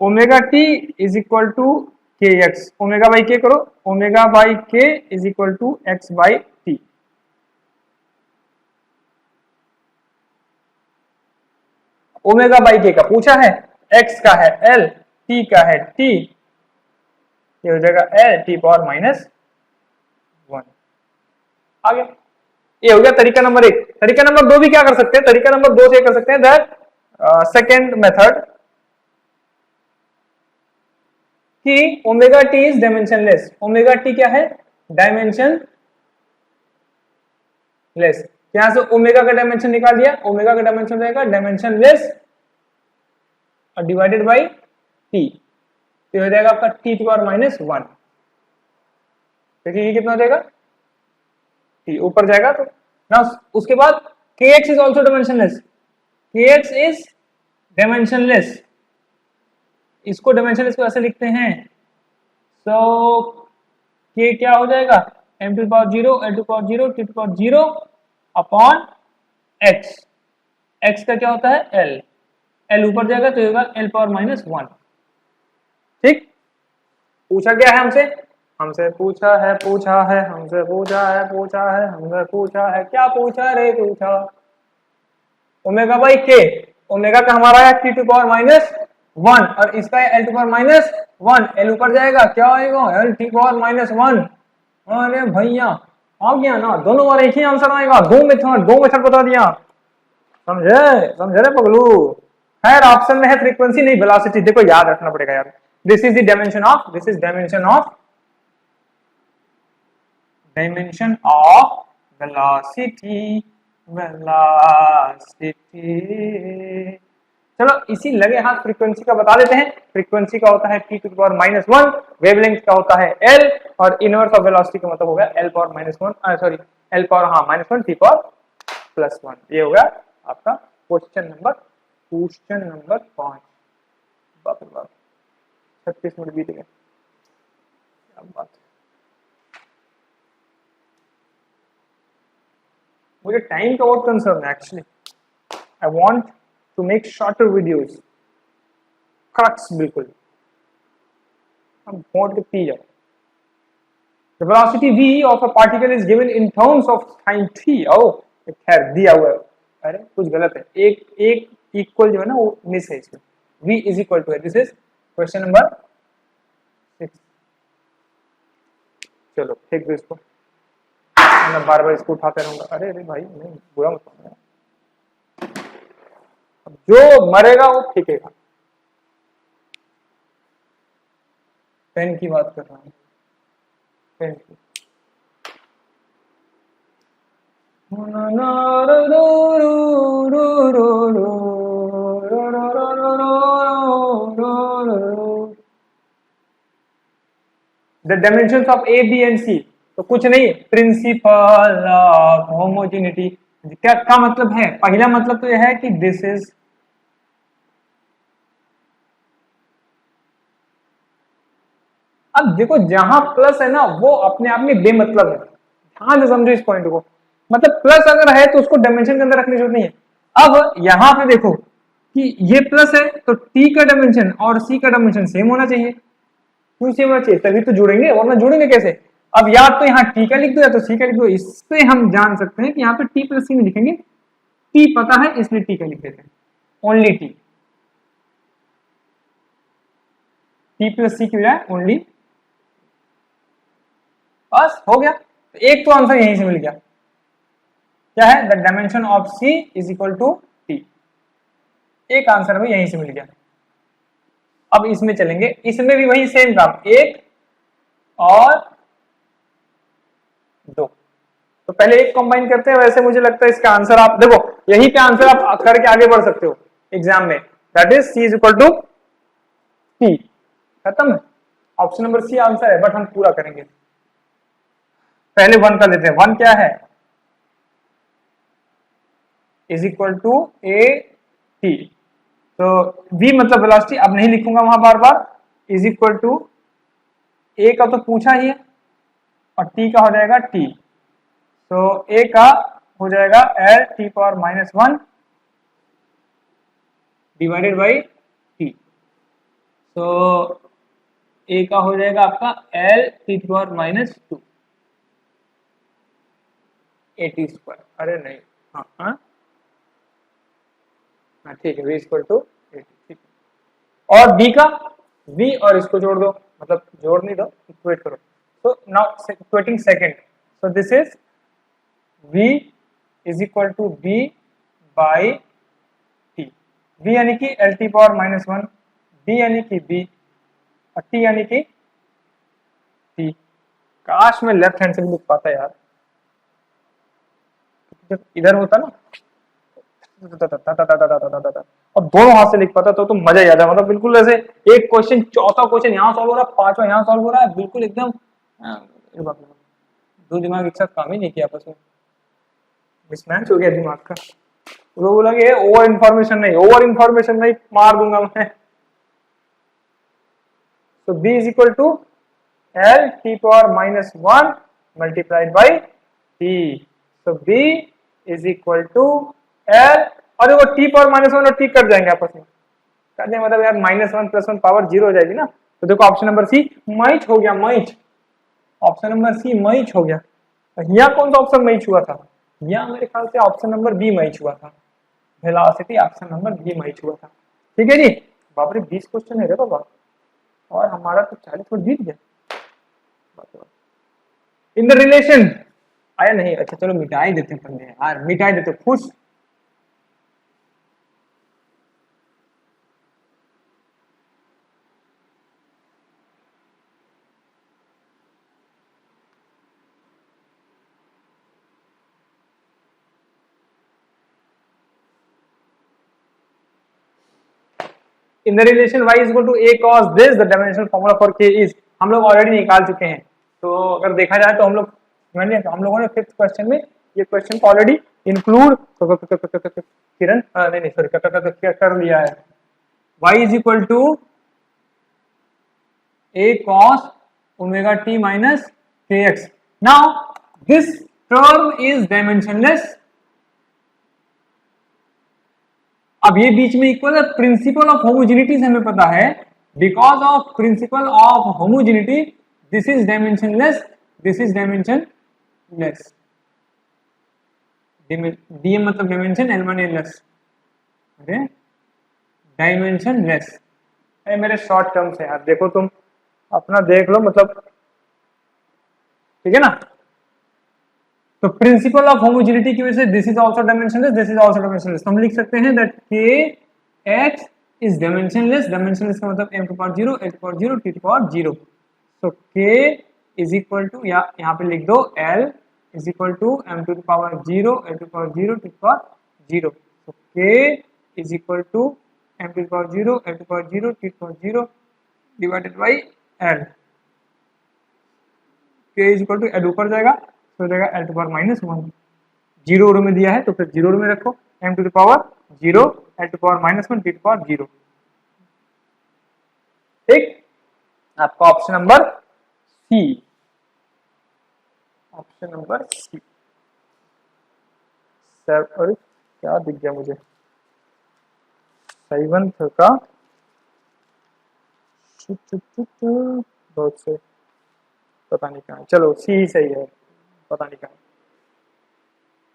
A: omega T is equal to K X, omega by K करो, omega by K is equal to X by T. Omega by K का पूछा है, एक्स का है एल, टी का है टी, ये हो जाएगा एल टी पावर माइनस 1। आगे ये हो गया तरीका नंबर 1। तरीका नंबर 2 भी क्या कर सकते हैं, तरीका नंबर 2 से कर सकते हैं दैट सेकेंड मेथड कि omega T is dimensionless. Omega T क्या है, डायमेंशन लेस। यहां से ओमेगा का डायमेंशन निकाल दिया, ओमेगा का डायमेंशन रहेगा डायमेंशन लेस और डिवाइडेड बाई टी, तो हो जाएगा आपका टी पावर माइनस 1। देखिए ये कितना हो जाएगा, टी ऊपर जाएगा तो ना, उसके बाद के एक्स इज ऑल्सो डायमेंशनलेस, के एक्स इज डायमेंशनलेस, इसको डायमेंशनलेस को ऐसे लिखते हैं, सो के क्या हो जाएगा m to power 0 l to power 0 t to power 0 upon x, x का क्या होता है l, l ऊपर जाएगा तो होगा l पावर माइनस 1। ठीक, पूछा गया है हमसे, हमसे पूछा है, पूछा है हमसे, पूछा है, पूछा है हमसे, पूछा है, क्या पूछा रे पूछा, ओमेगा बाई के, ओमेगा का हमारा है टी टू पावर माइनस 1 और इसका है L two power minus 1, L ऊपर जाएगा क्या आएगा एल टी पावर माइनस 1। अरे भैया आ गया ना, दोनों बार एक ही आंसर आएगा, दो मेथड बता दिया, समझे, समझे रे पगलू। खैर ऑप्शन में है फ्रीक्वेंसी नहीं वेलोसिटी, देखो याद रखना पड़ेगा यार, this is the dimension of, this is dimension of, dimension of velocity, velocity. चलो इसी लगे हाथ फ्रीक्वेंसी का बता देते हैं, फ्रीक्वेंसी का होता है T to power minus 1, wavelength का होता है एल, और इनवर्स ऑफ वेलोसिटी का मतलब हो गया L power minus 1, sorry L power हाँ माइनस 1 टी पावर प्लस 1। ये हो गया आपका क्वेश्चन नंबर 5। बाप रे बाप 36 मिनट बीत गए, क्या बात है, मुझे टाइम का बहुत कंसर्न है actually, I want to make shorter videos, crux बिल्कुल, हम फोड़ के पी जाओ। The velocity v of a particle is given in terms of time t। ओ खैर दिया हुआ है, अरे कुछ गलत है, एक इक्वल जो है ना वो मिस है इसमें, v इज इक्वल टू है, दिस इज क्वेश्चन नंबर 6। चलो फेंक दो इसको, मैं बार बार इसको उठाते रहूंगा, अरे अरे भाई नहीं बुरा मत मानना, जो मरेगा वो फेंकेगा, पेन की बात कर रहा हूँ, पेन की। The dimensions of A B and C, तो कुछ नहीं, प्रिंसिपल ऑफ होमोजेनिटी। क्या मतलब है? पहला मतलब तो यह है कि दिस इज, अब देखो जहां प्लस है ना वो अपने आप में बेमतलब है, ध्यान से समझो इस पॉइंट को। मतलब प्लस अगर है तो उसको डायमेंशन के अंदर रखने की जरूरत नहीं है। अब यहां पे देखो कि ये प्लस है तो टी का डायमेंशन और सी का डायमेंशन सेम होना चाहिए। क्यों सेम होना चाहिए? तभी तो जुड़ेंगे, वरना जुड़ेंगे कैसे? अब या तो यहाँ टी का लिख दो या तो सी का लिख दो। इससे हम जान सकते हैं कि यहाँ पे टी प्लस सी में लिखेंगे, टी पता है इसलिए टी का लिख देते हैं, ओनली टी, टी प्लस सी की बजाय ओनली। बस हो गया, तो एक तो आंसर यहीं से मिल गया। क्या है? The dimension of C is equal to T, एक आंसर भी यहीं से मिल गया। अब इसमें चलेंगे, इसमें भी वही सेम काम, एक और दो। तो पहले एक कंबाइन करते हैं। वैसे मुझे लगता है इसका आंसर आप देखो, यही पे आंसर आप करके आगे बढ़ सकते हो एग्जाम में, that is C is equal to T. खत्म है, ऑप्शन नंबर सी आंसर है, बट हम पूरा करेंगे। पहले वन कर लेते हैं। वन क्या है? Is equal to A T, तो v मतलब वेलोसिटी, अब नहीं लिखूंगा वहां बार बार। इज इक्वल टू ए का तो पूछा ही है और t का हो जाएगा t, तो a का हो जाएगा l t power minus one divided by t, तो a का हो जाएगा आपका l t power minus two A T square. अरे नहीं, हाँ हाँ ठीक है, v equal to A T, ठीक है। और b का v और इसको जोड़ दो, मतलब जोड़ नहीं दो, इक्वेट करो। तो now equating second, so this is v is equal to b by t। v यानी कि L T power minus one, b यानी कि b और t यानी कि t। काश में लेफ्ट हैंड से भी लिख पाता यार, जब इधर होता ना और दोनों हाथ से लिख पाता तो मजा ही आता। मतलब बिल्कुल ऐसे एक क्वेश्चन, चौथा क्वेश्चन यहाँ सॉल्व हो रहा है, पांचवा यहाँ सॉल्व हो रहा है, बिल्कुल एकदम दो दिमाग एक साथ काम ही नहीं किया, आपस में मिसमैच हो गया दिमाग का। वो बोला कि ओवर इन्फॉर्मेशन नहीं, ओवर इन्फॉर्मेशन नहीं, मार दूंगा मैं। तो b is equal to L T power minus one multiplied by t, तो b is equal to L, और देखो टी पावर माइनस वन और टी कट जाएंगे आपस में, कट जाएंगे मतलब यार minus one plus one power zero हो जाएगी ना। तो देखो ऑप्शन नंबर सी मैच हो गया, match, option number C match हो गया। यहाँ कौन सा ऑप्शन मैच हुआ था? यहाँ मेरे ख्याल से ऑप्शन नंबर बी मैच हुआ था, velocity option number B match हुआ था। ठीक है जी, बाप रे 20 क्वेश्चन है रे बाबा, और हमारा तो 40 फुट जीत गया। इन द रिलेशन आया नहीं, अच्छा चलो मिटाई देते हैं पहले यार, मिटाई देते खुश। In the relation y is equal to a cos this, the dimensional formula for k is, हम लोग ऑलरेडी निकाल चुके हैं। तो अगर देखा जाए तो हम लोगों ने फिफ्थ क्वेश्चन में ये क्वेश्चन को ऑलरेडी इंक्लूड किरण नहीं सॉरी कर लिया है। y is equal to a cos omega t minus kx। Now this term is dimensionless. अब ये बीच में इक्वल है, प्रिंसिपल ऑफ होमोजेनिटी हमें पता है, because of principle of homogeneity this is dimensionless, this is dimensionless. DM मतलब dimension, L less, अरे dimensionless. अरे मेरे शॉर्ट टर्म से यार, देखो तुम अपना देख लो, मतलब ठीक है ना। तो प्रिंसिपल ऑफ होमोजेनिटी की वजह से this is also dimensionless, this is also dimensionless. तो हम लिख सकते हैं दैट के एक्स इज डायमेंशनलेस, डायमेंशनलेस का मतलब m to power 0, h power 0, t to power 0। So k is equal to, यहाँ पे लिख दो l is equal to m to the power 0 l to power 0 to power 0. So k is equal to m to the power 0 l to the power 0 t to the power 0 divided by l. k is equal to l ऊपर जाएगा तो हो जाएगा l to the power minus 1. 0 रो में दिया है तो फिर 0 रो में रखो m to the power 0 l to the power minus 1 t to the power 0. ठीक, आपका option number C, option number C. Sir और क्या दिख गया मुझे, साइवन का बहुत से पता नहीं कहाँ, चलो सी सही है, पता नहीं कहाँ.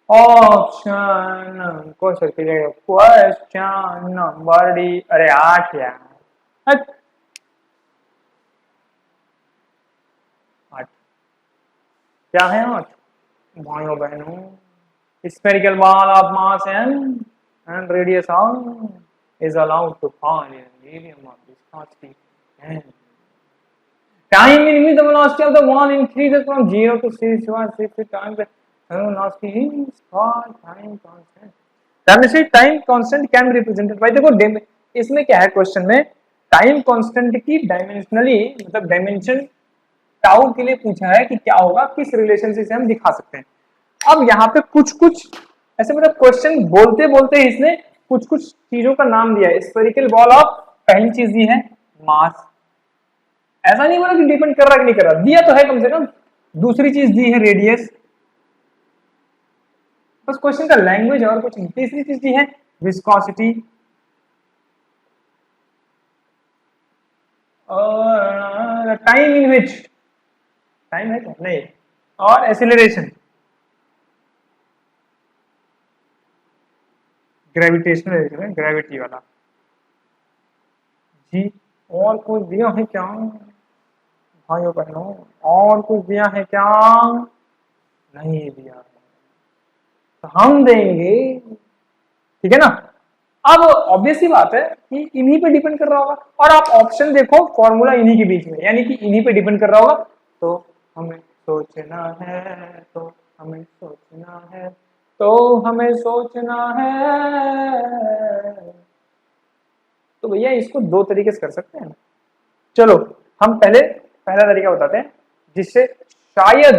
A: Option question number D. अरे 8 यार, 8 क्या है 8 भाइयों बहनों. Spherical ball of mass and radius r is allowed to fall in medium of viscosity and time in which the velocity of the ball increases from 0 to 6 times the velocity is called time constant. Time constant can be represented by, देखो इसमें क्या है question में, time constant की dimensionally मतलब dimension tau के लिए पूछा है कि क्या होगा, किस रिलेशनशिप से हम दिखा सकते हैं. अब यहाँ पे कुछ कुछ ऐसे मतलब क्वेश्चन बोलते बोलते इसने कुछ कुछ चीजों का नाम दिया है. स्फेरिकल बॉल ऑफ, पहली चीज दी है मास, ऐसा नहीं बोला कि डिपेंड कर रहा कि नहीं कर रहा, दिया तो है कम से कम. दूसरी चीज दी है रेडियस, बस क्वेश्चन का लैंग्वेज और कुछ नहीं. तीसरी चीज दी है विस्कोसिटी, और टाइम इन विच, टाइम है क्या नहीं, और एक्सीलरेशन, ग्रेविटेशनल ग्रेविटी वाला जी. और कुछ दिया है क्या भाइयों बहनों, और कुछ दिया है क्या, नहीं दिया है तो हम देंगे. ठीक है ना. अब ऑब्वियस ही बात है कि इन्हीं पे डिपेंड कर रहा होगा, और आप ऑप्शन देखो फॉर्मूला इन्हीं के बीच में, यानी कि इन्हीं पे डिपेंड कर रहा होगा. तो हमें सोचना है, तो हमें सोचना है, तो हमें सोचना है. तो भैया इसको दो तरीके से कर सकते हैं. चलो हम पहला तरीका बताते हैं जिससे शायद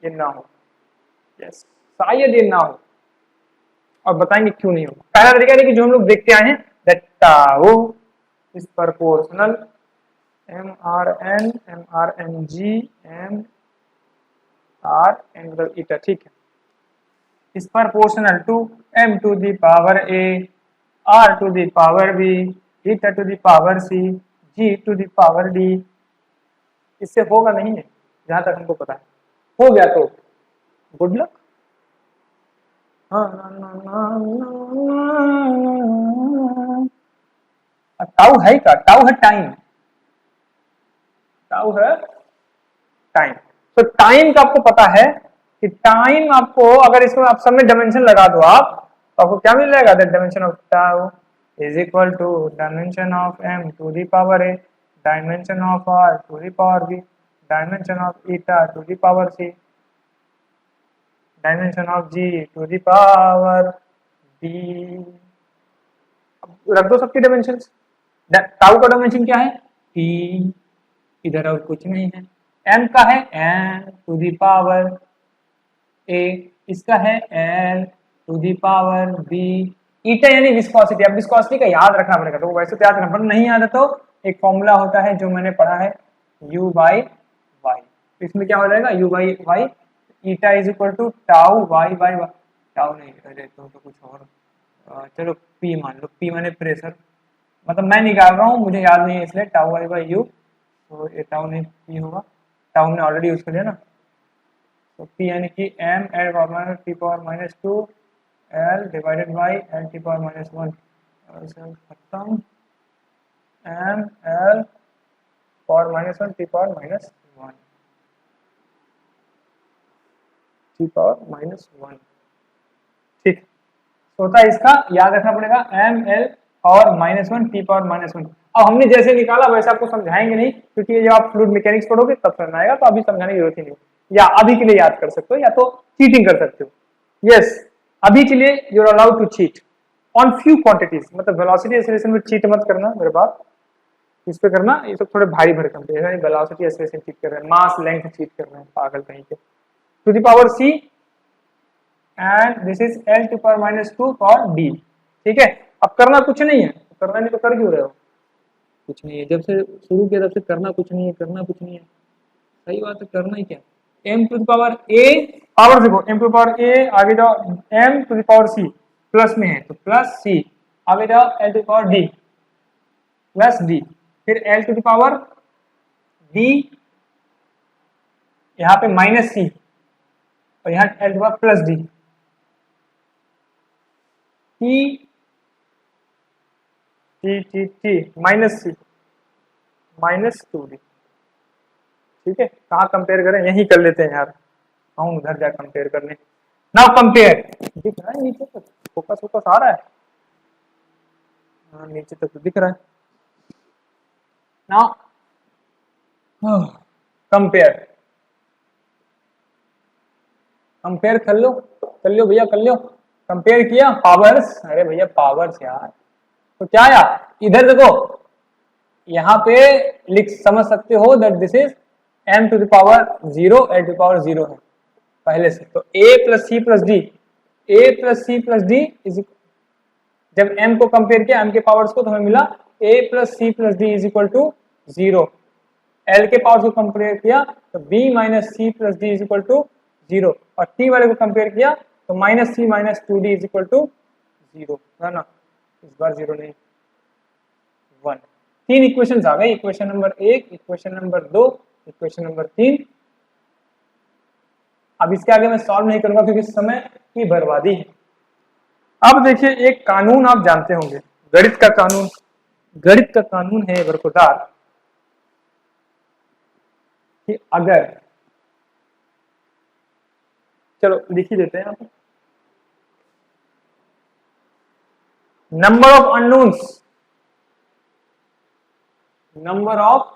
A: ये ना हो. यस, शायद ये ना हो, और बताएंगे क्यों नहीं हो. पहला तरीका है कि जो हम लोग देखते आए हैं, that tau is proportional MRNG MRN मतलब ईटा. ठीक है, is proportional to m to the power a, r to the power b, eta to the power c, g to the power d. इससे होगा नहीं है जहां तक हमको पता है. हो गया तो गुड लक. टाउ है का, टाउ है टाइम, टाउ है टाइम. तो टाइम का आपको पता है कि टाइम आपको, अगर इसमें आप सब में डायमेंशन लगा दो आप, तो आपको क्या मिल जाएगा, that dimension of tau is equal to dimension of m to the power a, dimension of r to the power b, dimension of eta to the power c, dimension of g to the power d. रख दो सबके dimensions. Tau का dimension क्या है t, इधर और कुछ नहीं है. m का है n to the power a, इसका है l to the power b. Eta यानी विस्कोसिटी. अब विस्कोसिटी का याद रखना पड़ेगा, तो वैसे तो याद रखना पड़ेगा, नहीं याद है तो एक फॉर्मूला होता है जो मैंने पढ़ा है u बाई वाई. इसमें क्या हो जाएगा u by Y, eta is equal to tau Y by, tau नहीं, अरे तो कुछ और, चलो p मान लो. p माने प्रेशर, मतलब मैं निकाल रहा हूँ, मुझे याद नहीं है इसलिए टाउ वाई बाई यू. तो ये टाउ नहीं p होगा, टाउ हमने ऑलरेडी यूज कर लिया ना. तो p यानी कि m l power t power minus 2 l divided by l t power minus 1, खत्म. m l power minus 1 t power minus 1, t power minus 1. ठीक, तो होता है इसका याद रखना पड़ेगा m l और माइनस 1 t पावर माइनस 1. अब हमने जैसे निकाला वैसे आपको समझाएंगे नहीं, क्योंकि जब आप फ्लूइड मैकेनिक्स पढ़ोगे तब समझ आएगा, तो अभी समझाने की जरूरत ही नहीं. या अभी के लिए याद कर सकते हो या तो चीटिंग कर सकते हो। यस, अभी के लिए you are allowed to cheat on few quantities, मतलब वेलोसिटी एक्सेलरेशन में चीट मत करना मेरे बात, इस पे करना ये तो थोड़े भारी भरकम है, वेलोसिटी एक्सेलरेशन चीट कर रहे हैं, मास लेंथ चीट कर रहे हैं, पागल कहीं के। To the power c and this is l to power -2 for d, ठीक है। अब करना कुछ नहीं है, करना नहीं तो कर क्यों रहे हो, कुछ नहीं है, जब से शुरू किया तब से करना कुछ नहीं है, करना कुछ नहीं है, सही बात है, करना ही क्या, m to the power a, power देखो m to the power a, आगे जाओ m to the power c, plus में है तो प्लस c, आगे जाओ l to the power d plus d, फिर l to the power d, यहाँ पे माइनस c और यहाँ l to the power plus d, t minus c minus 2d, ठीक है। कहाँ कंपेयर करें, यही कर लेते हैं यार, आऊँ उधर जा कंपेयर करने। नाउ कंपेयर, दिख रहा है नीचे तक, फोकस आ रहा है, हाँ नीचे तक तो दिख रहा है। नाउ कंपेयर कर लो भैया, कर लो, कंपेयर किया पावर्स, अरे भैया पावर्स यार, तो क्या आया इधर देखो, यहाँ पे लिख समझ सकते हो that this is m to the power 0 l to the power 0 है पहले से, तो a plus c plus d, a plus c plus d is, जब m को कंपेयर किया m के पावर्स को तो हमें मिला a plus c plus d is equal to 0, l के पावर्स को कंपेयर किया तो b minus c plus d is equal to 0, और t वाले को कंपेयर किया तो minus c minus 2d is equal to 0, है ना, इस बार 0 नहीं 1। तीन इक्वेशंस आ गए, equation number 1, equation number 2, equation number 3। अब इसके आगे मैं सॉल्व नहीं करूंगा क्योंकि समय की बर्बादी है। अब देखिए एक कानून आप जानते होंगे, गणित का कानून, गणित का कानून है बरखुरदार कि अगर, चलो लिख ही देते हैं यहाँ पे, number of unknowns, number of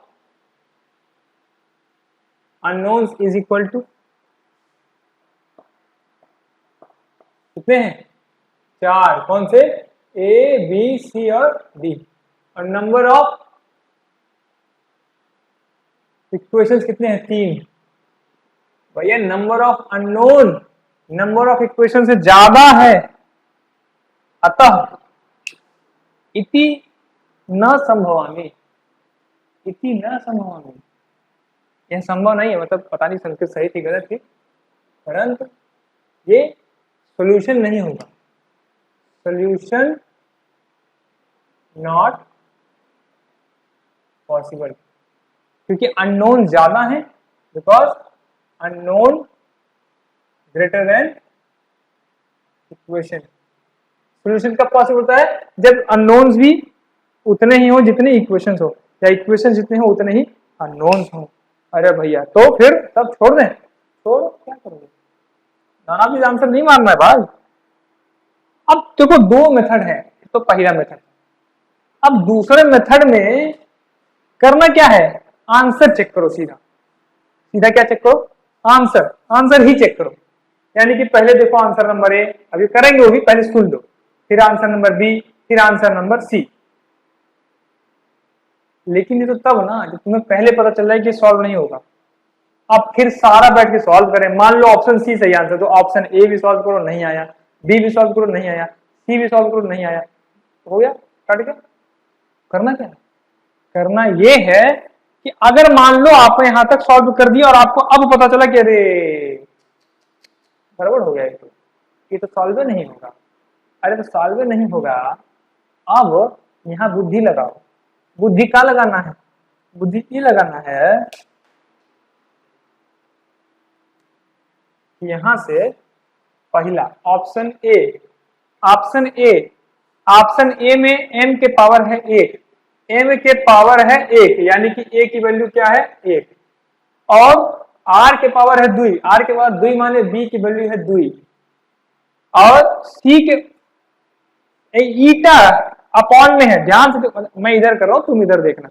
A: unknowns is equal to कितने हैं, 4, कौन से, ए बी सी और डी, और नंबर ऑफ इक्वेशंस कितने हैं, 3। भैया number of unknown number of equation से ज्यादा है, अतः इति न संभवामि, इति न संभवामि, यह संभव नहीं है, मतलब पता नहीं संस्कृत सही थी गलत थी, परंतु ये सॉल्यूशन नहीं होगा, सॉल्यूशन नॉट पॉसिबल, क्योंकि अननोन ज्यादा है, because unknown greater than equation. Solution कब पॉसिबल होता है, जब अननोन्स भी उतने ही हो जितने इक्वेशंस हो, या इक्वेशन जितने हो उतने ही अननोन्स हो। अरे भैया तो फिर तब छोड़ दें, छोड़ो क्या करोगे, नाना भी आंसर नहीं मानना है भाई। अब देखो दो मेथड है, तो पहला मेथड, अब दूसरे मेथड में करना क्या है, आंसर चेक करो, सीधा सीधा क्या चेक करो, आंसर, आंसर ही चेक करो, यानी कि पहले देखो आंसर नंबर ए, अभी करेंगे वो भी, पहले सुन लो, फिर आंसर नंबर बी, फिर आंसर नंबर सी। लेकिन ये तो तब ना जब तुम्हें पहले पता चल रहा है कि सॉल्व नहीं होगा, अब फिर सारा बैठ के सॉल्व करें, मान लो ऑप्शन सी सही आंसर, तो ऑप्शन ए भी सॉल्व करो नहीं आया, बी भी सॉल्व करो नहीं आया, सी भी सॉल्व करो नहीं आया, हो गया कट गया। करना क्या, करना ये है कि अगर मान लो आपने यहां तक सॉल्व कर दिया और आपको अब पता चला कि अरे गड़बड़ हो गया, ये तो सॉल्व नहीं होगा, अरे तो सॉल्व नहीं होगा, अब यहाँ बुद्धि लगाओ, बुद्धि क्या लगाना है, बुद्धि ये लगाना है यहां से पहला option A, option A, option A में m के पावर है 1, m के पावर है 1, यानी कि a की वैल्यू क्या है 1, और r के पावर है 2, r के पावर 2 माने b की वैल्यू है 2, और c के ईटा अपॉन में है, ध्यान से, मैं इधर कर रहा हूं तुम इधर देखना,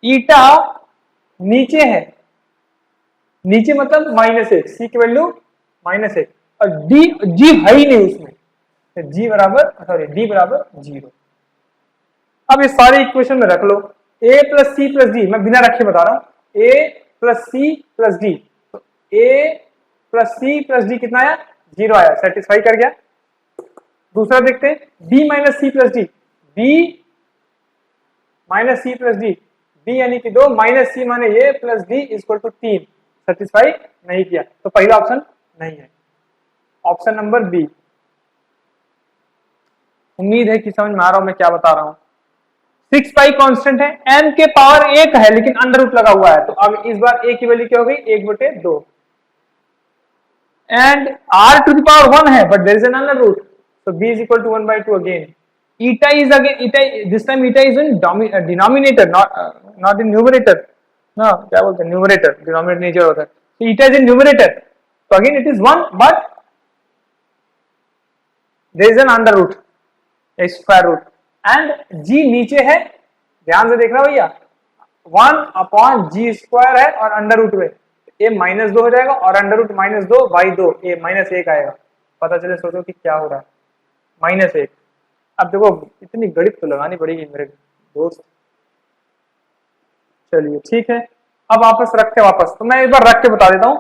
A: ईटा नीचे है, नीचे मतलब -1, सी की वैल्यू -1 और डी जी है ही नहीं उसमें, तो जी बराबर सॉरी डी बराबर 0। अब ये सारे इक्वेशन में रख लो, a plus C plus D, मैं बिना रखे बता रहा हूं, a plus C plus D, तो a plus C plus D कितना आया 0 आया, सेटिस्फाई कर गया। दूसरा देखते हैं b minus C plus D, b minus C plus D, b यानी कि 2 माइनस सी माने a plus D equal to 3, satisfy नहीं किया, तो पहला ऑप्शन नहीं है, ऑप्शन नंबर बी। उम्मीद है कि समझ में आ रहा हूं मैं क्या बता रहा हूं। 6 पाई कांस्टेंट है, n के पावर 1 है लेकिन अंडर रूट लगा हुआ है, तो अब इस बार a की वैल्यू क्या हो गई 1/2, and r to the power 1 है but there is an under root, so b is equal to 1/2 again. Eta is again eta, this time eta is in denominator, not in numerator, ना क्या बोलते हैं numerator, denominator नीचे होता है, so eta is in numerator, so again it is 1 but there is an under root, a square root, and g नीचे है, ध्यान से देखना भैया 1/g² है और अंडर रूट में a -2 हो जाएगा और अंडर रूट -2/2 a -1 आएगा, पता चले सोचो कि क्या हो रहा है -1। अब देखो इतनी गणित तो लगानी पड़ेगी मेरे दोस्त, चलिए ठीक है। अब वापस रखते वापस, तो मैं एक बार रख के बता देता हूं,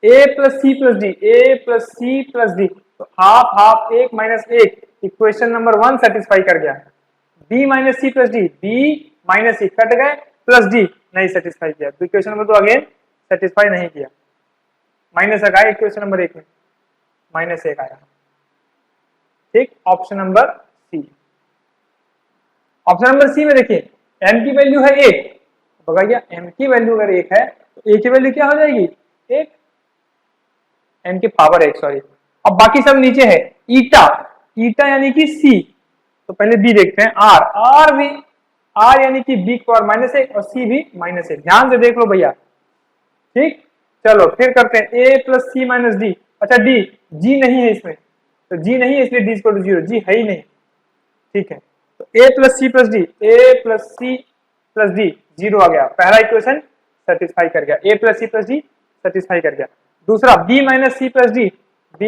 A: a plus C plus D, a plus C plus D, तो half half 1 - 1, equation number 1 satisfy कर गया। b minus C plus D, b -1 cut गए, प्लस डी नहीं सेटिस्फाई किया, तो इक्वेशन नंबर 2 अगेन सेटिस्फाई नहीं किया, -1 आया इक्वेशन नंबर 1 में, -1 आया, ठीक। Option number C, option number C में देखिए m की वैल्यू है 1, तो भैया m की वैल्यू अगर 1 है तो a की वैल्यू क्या हो जाएगी 1, n की पावर 1 सॉरी। अब बाकी सब नीचे है, ईटा, ईटा यानी कि c, तो पहले b देखते हैं, r भी r यानी कि b की पावर -1 और c भी -1, ध्यान से देख लो भैया, ठीक। चलो फिर करते हैं a plus C minus D, अच्छा d, g नहीं है इसमें, तो g नहीं है इसलिए d इक्वल टू 0, g है ही नहीं, ठीक है। तो a plus C plus D, a plus C plus D 0 आ गया, पहला इक्वेशन सेटिस्फाई कर गया, a plus C plus D satisfy कर गया। दूसरा b minus C plus D, b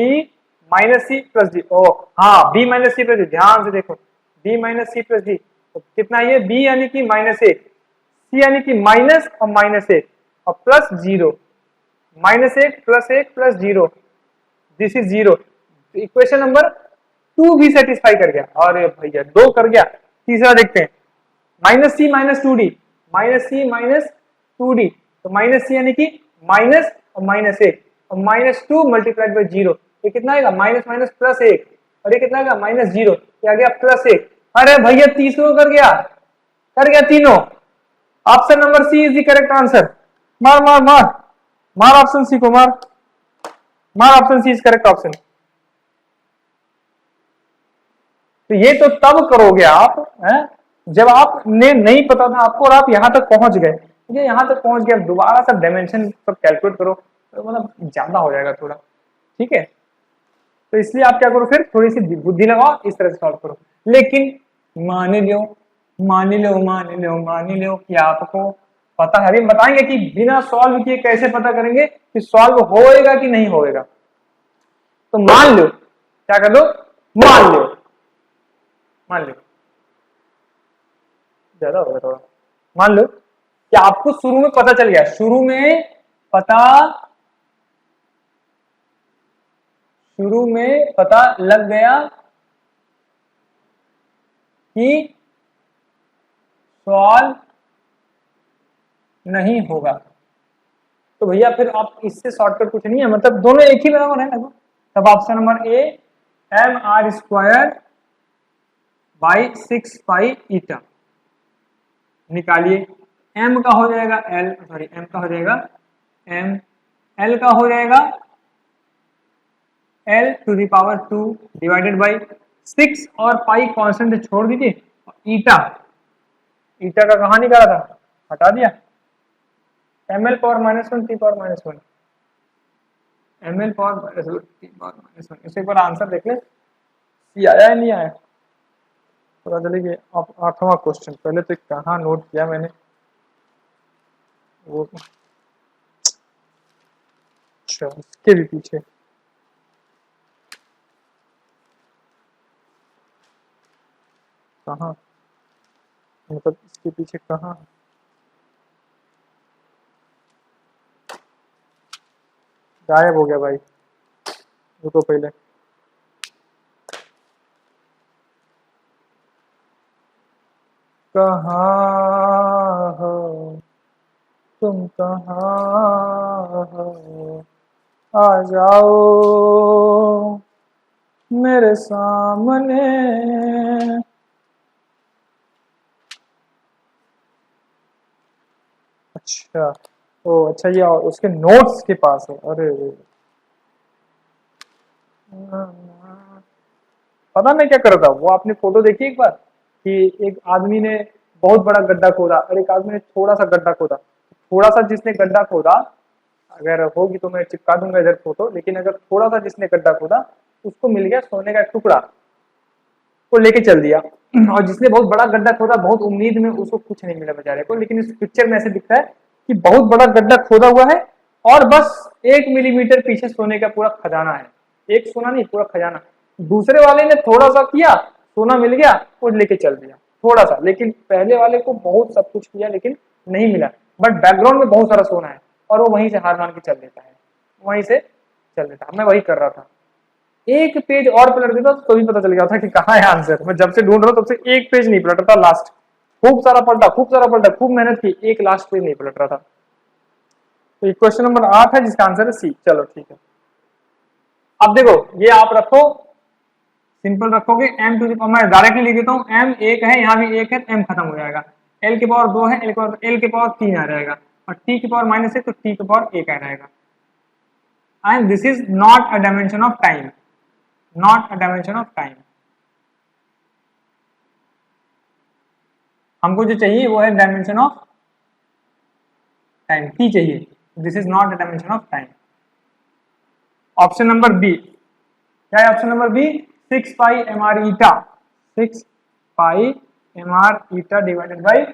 A: minus C plus D, ओ हाँ b minus C plus D, ध्यान से देखो b minus C plus D, तो कितना ये b यानी कि -1, c यानी कि माइनस और -1 और plus 0, -1 plus 1 plus 0, this is 0, equation number 2 भी सेटिस्फाई कर गया, और भैया 2 कर गया। तीसरा देखते हैं, -c - 2d, -c - 2d, तो -c यानी कि माइनस और -1 और -2 मल्टीप्लाइड बाई 0, ये कितना आएगा माइनस प्लस 1, और ये कितना आएगा -0, ये आ गया +1। अरे भैया तीसरों कर गया तीनों, option number C is the correct answer, मार मार मार मार ऑप्शन सी को, मार option C is correct option. तो ये तो तब करोगे आप हैं जब आपने नहीं पता था आपको और आप यहां तक पहुंच गए, ये यहां तक पहुंच गए, दोबारा सब डायमेंशन सब कैलकुलेट करो तो मतलब ज्यादा हो जाएगा थोड़ा, ठीक है। तो इसलिए आप क्या करो, फिर थोड़ी सी बुद्धि लगाओ, इस तरह से सॉल्व करो। लेकिन मान लो कि आपको पता है, अभी बताएंगे कि बिना सॉल्व किए कैसे पता करेंगे कि सॉल्व होएगा कि नहीं होएगा। तो मान लो, क्या कर दो, मान लो ज्यादा होगा थोड़ा, मान लो कि आपको शुरू में पता चल गया, शुरू में पता लग गया कि सॉल्व नहीं होगा, तो भैया फिर आप इससे शॉर्टकट कुछ नहीं है, मतलब दोनों एक ही बराबर है लगभग, तब option number A mr² by 6 pi ईटा निकालिए, m का हो जाएगा l, सॉरी m का हो जाएगा m, l का हो जाएगा l to the power 2 divided by 6 और पाई कांस्टेंट छोड़ दीजिए, ईटा का कहाँ निकाला था, हटा दिया, ml power -1 t power -1, ml power t power -1, इसे एक बार आंसर देख ले सी आया है नहीं आया, पता चले कि 8वां क्वेश्चन, पहले तो कहाँ नोट किया मैंने वो, अच्छा, इसके भी पीछे कहाँ, मतलब इसके पीछे कहाँ? गायब हो गया भाई, रुको पहले। कहाँ हो तुम, कहाँ हो, आ जाओ मेरे सामने। अच्छा, ओ अच्छा, ये उसके नोट्स के पास है, अरे पता मैं क्या कर रहा था, वो आपने फोटो देखी एक बार कि एक आदमी ने बहुत बड़ा गड्ढा खोदा और एक आदमी ने थोड़ा सा गड्ढा खोदा। थोड़ा सा जिसने गड्ढा खोदा, अगर होगी तो मैं चिपका दूंगा इधर फोटो, लेकिन अगर थोड़ा सा जिसने गड्ढा खोदा उसको मिल गया सोने का एक टुकड़ा, को लेके चल दिया। और जिसने बहुत बड़ा गड्ढा खोदा बहुत उम्मीद में, उसको कुछ नहीं मिला बेचारे को। लेकिन इस पिक्चर में ऐसे दिखता है कि बहुत बड़ा गड्ढा खोदा हुआ है और बस 1 मिलीमीटर पीछे सोने का पूरा खजाना है। एक सोना नहीं, पूरा खजाना। दूसरे वाले ने थोड़ा सा किया, सोना मिल गया, वो लेके चल दिया थोड़ा सा। लेकिन पहले वाले को बहुत सब कुछ किया लेकिन नहीं मिला, बट बैकग्राउंड में बहुत सारा सोना है और वो वहीं से हार मान के चल देता है, वहीं से चल देता है। मैं वही कर रहा था, एक पेज और पलट देता तो भी पता चल गया था कि कहाँ है आंसर। मैं जब से ढूंढ रहा हूँ तब से एक पेज नहीं पलट रहा था लास्ट। खूब सारा पलटा, खूब सारा पलटा, खूब मेहनत की, एक लास्ट पेज नहीं पलट रहा था। तो ये क्वेश्चन नंबर 8 है जिसका आंसर है सी। चलो ठीक है, अब देखो ये आप रखो, सिंपल रखोगे। m टू द पावर, मैं डायरेक्टली लिख देता हूँ, m एक है, यहाँ भी एक है, m खत्म हो जाएगा। l के पावर 2 है, l के पावर 3 आ जाएगा, और t के पावर माइनस है तो t के पावर 1 आ जाएगा। And this is not a dimension of time, not a dimension of time. हमको जो चाहिए वो है डायमेंशन ऑफ टाइम, t चाहिए। This is not a dimension of time. Option number B, क्या है option number B? 6 pi M R eta, 6 pi M R eta divided by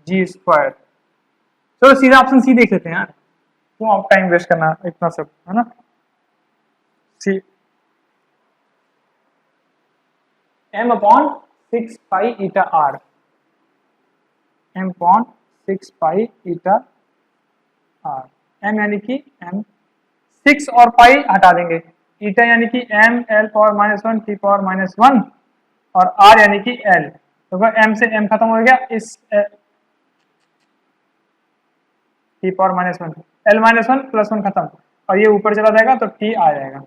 A: G square. चलो सीधा ऑप्शन सी देख लेते हैं यार, क्यों आप टाइम वेस्ट करना इतना सब, है ना। C, M upon 6 pi eta R, M upon 6 pi eta R. M यानी कि एम, 6 और पाई हटा देंगे, ईटा यानी कि M L power -1 T power -1, और आर यानी कि एल। तो एम से एम खत्म हो गया, इस टी पावर -1, एल -1 +1 खत्म, और ये ऊपर चला जाएगा तो टी आ जाएगा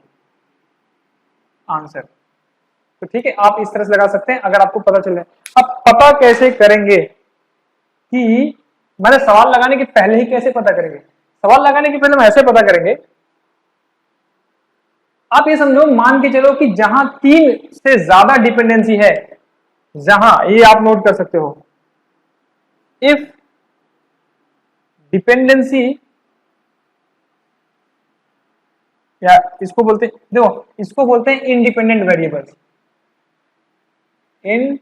A: आंसर। तो ठीक है, आप इस तरह से लगा सकते हैं अगर आपको पता चले। अब पता कैसे करेंगे कि, मैंने सवाल लगाने के पहले ही कैसे पता करेंगे? सवाल लगाने के पहले हम ऐसे पता करेंगे, आप ये समझो, मान के चलो कि जहां 3 से ज्यादा डिपेंडेंसी है, जहां, ये आप नोट कर सकते हो, इफ डिपेंडेंसी, या इसको बोलते हैं, देखो इसको बोलते हैं इंडिपेंडेंट वेरिएबल्स, इन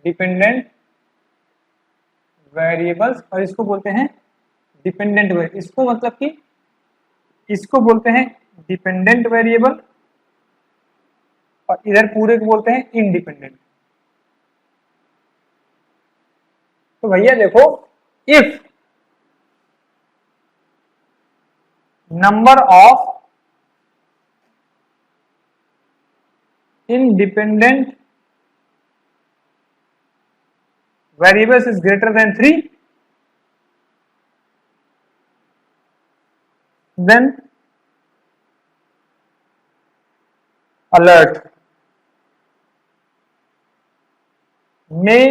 A: डिपेंडेंट वेरिएबल्स, और इसको बोलते हैं डिपेंडेंट वेरिएबल। इसको मतलब कि इसको बोलते हैं डिपेंडेंट वेरिएबल, और इधर पूरे को बोलते हैं इंडिपेंडेंट। तो भैया देखो, if number of independent variables is greater than 3, then alert, may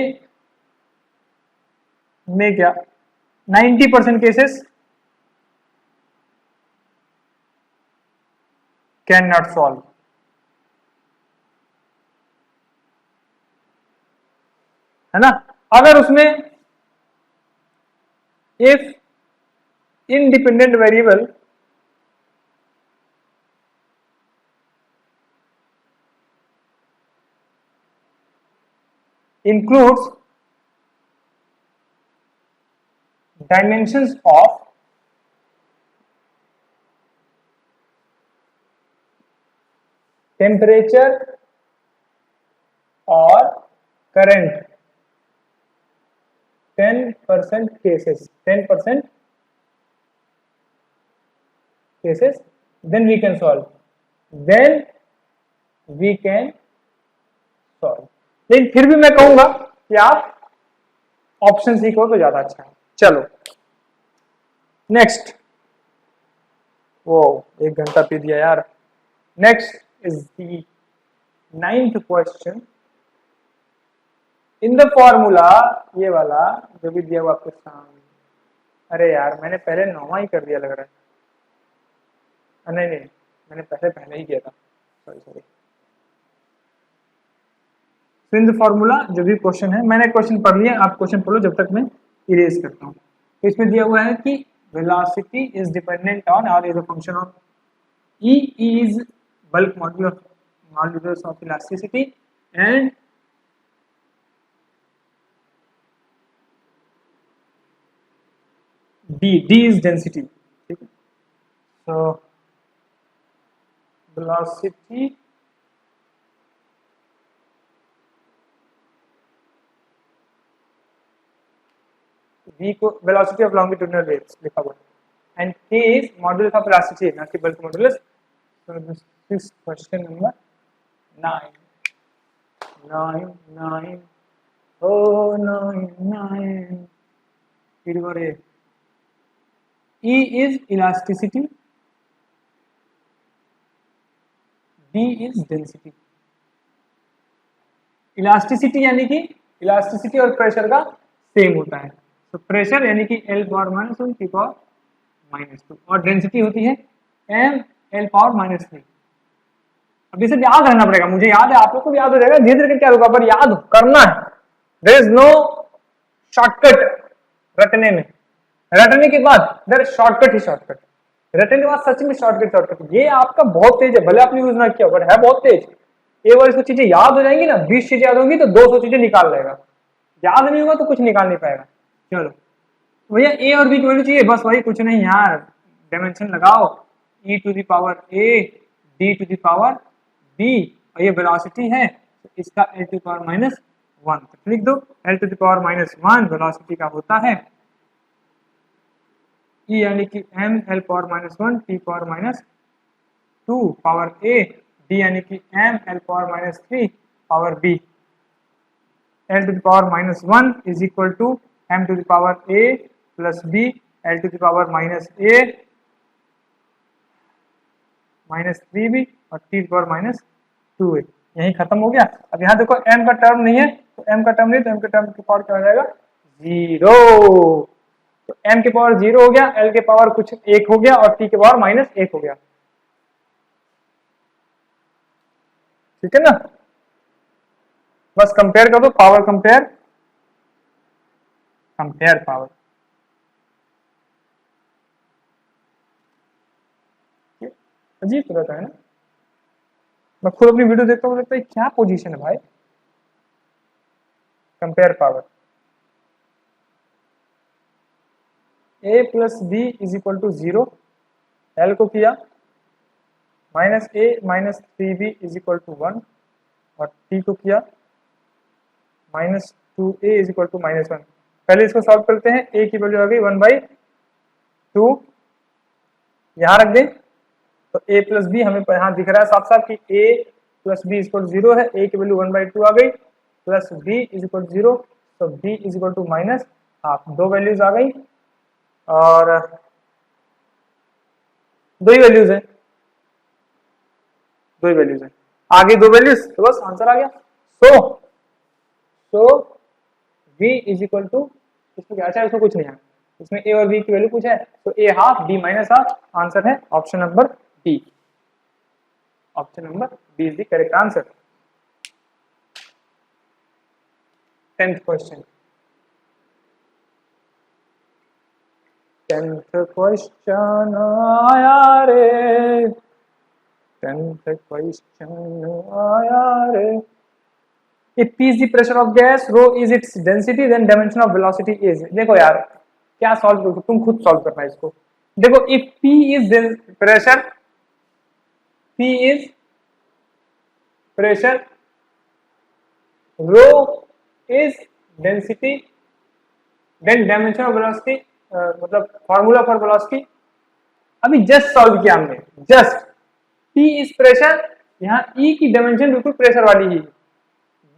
A: क्या 90% केसेस कैन नॉट सॉल्व। है ना। अगर उसमें if independent variable includes dimensions of temperature और current 10% cases, 10% cases, then we can solve. Then we can solve. लेकिन फिर भी मैं कहूंगा कि आप ऑप्शन सी को तो ज्यादा अच्छा है. चलो नेक्स्ट. वो 1 घंटा पी दिया यार. Next is the 9th question. In the formula, ये वाला जो भी दिया हुआ आपके सामने. अरे यार मैंने पहले 9वां ही कर दिया लग रहा है. नहीं मैंने पहले ही किया था. सॉरी. इन द फॉर्मूला जो भी क्वेश्चन है, मैंने क्वेश्चन पढ़ लिया, आप क्वेश्चन पढ़ लो जब तक मैं इरेज करता हूँ. तो इसमें दिया हुआ है कि वेलोसिटी इज डिपेंडेंट ऑन और is a function of E is bulk modulus of elasticity and D is density. ठीक है. So velocity V को velocity of longitudinal waves लिखा हुआ है and K is modulus of elasticity, ना कि bulk modulus. So this is question number 9. 9. Oh 9. E is elasticity, D is density. Elasticity यानी कि इलास्टिसिटी और प्रेशर का सेम होता है. तो प्रेशर यानी कि L पावर -1 T पावर -2 और डेंसिटी होती है M L पावर -3. अब इसे याद रहना पड़ेगा. मुझे याद है, आप लोग को भी याद हो जाएगा. धीरे धीरे क्या होगा, पर याद करना है. देयर इज नो शॉर्टकट रटने में. रटने के बाद देयर शॉर्टकट ही शॉर्टकट. रटने के बाद सच में शॉर्टकट. ये आपका बहुत तेज है, भले आपने यूज ना किया, पर है बहुत तेज. एक बार इसको चीजें याद हो जाएंगी ना, 20 चीजें याद होंगी तो 200 चीजें निकाल लेगा. याद नहीं होगा तो कुछ निकाल नहीं पाएगा. चलो भैया ए और बी की वैल्यू चाहिए, बस वही, कुछ नहीं यार. डायमेंशन लगाओ, e to the power a d to the power b, और ये वेलोसिटी है तो इसका l टू द पावर -1. तो लिख दो l to the power -1 velocity का होता है e यानी कि m l power -1 t power -2 power a, d यानी कि m l power -3 power b. l to the power -1 is equal to m to the power a plus b l to the power -a -3b और t power -2a. यही खत्म हो गया. अब यहाँ देखो m का टर्म नहीं है, तो m का टर्म नहीं, तो m के टर्म की पावर क्या हो जाएगा, 0. तो m के पावर 0 हो गया, l के पावर कुछ 1 हो गया और t के पावर -1 हो गया. ठीक है ना. बस कंपेयर कर दो, पावर कंपेयर पावर. अजीब तो रहता है ना. मैं खुद अपनी वीडियो देखता हूँ, लगता है क्या पोजीशन है भाई. Compare power. a plus b is equal to 0, l को किया -a -3b is equal to 1 और t को किया -2a इज इक्वल टू -1. पहले इसको सॉल्व करते हैं. a की वैल्यू आ गई 1/2. यहाँ रख दें तो a प्लस बी हमें यहाँ दिख रहा है साफ साफ कि a plus b is equal to 0 है. a की वैल्यू 1/2 आ गई plus b is equal to 0, तो b इज इक्वल टू -1/2. दो वैल्यूज आ गई और दो ही वैल्यूज है. आगे दो वैल्यूज, तो बस आंसर आ गया. सो v इज इक्वल टू, इसमें क्या अच्छा, इसमें कुछ नहीं है, इसमें a और b की वैल्यू कुछ है, तो a हाफ b -1/2. आंसर है option number D. Option number D is the correct answer. 10th question. 10th question आया रे. 10th क्वेश्चन आया रे. If P is the pressure of gas, rho is its density, then dimension of velocity is. देखो यार क्या solve करोगे, तुम खुद सॉल्व करना है इसको. देखो if P is pressure, P is pressure, rho is density, then dimension of velocity, मतलब फॉर्मूला फॉर वेलोसिटी। अभी जस्ट सॉल्व किया हमने, जस्ट P इज प्रेशर, यहाँ E की डायमेंशन बिल्कुल प्रेशर वाली ही,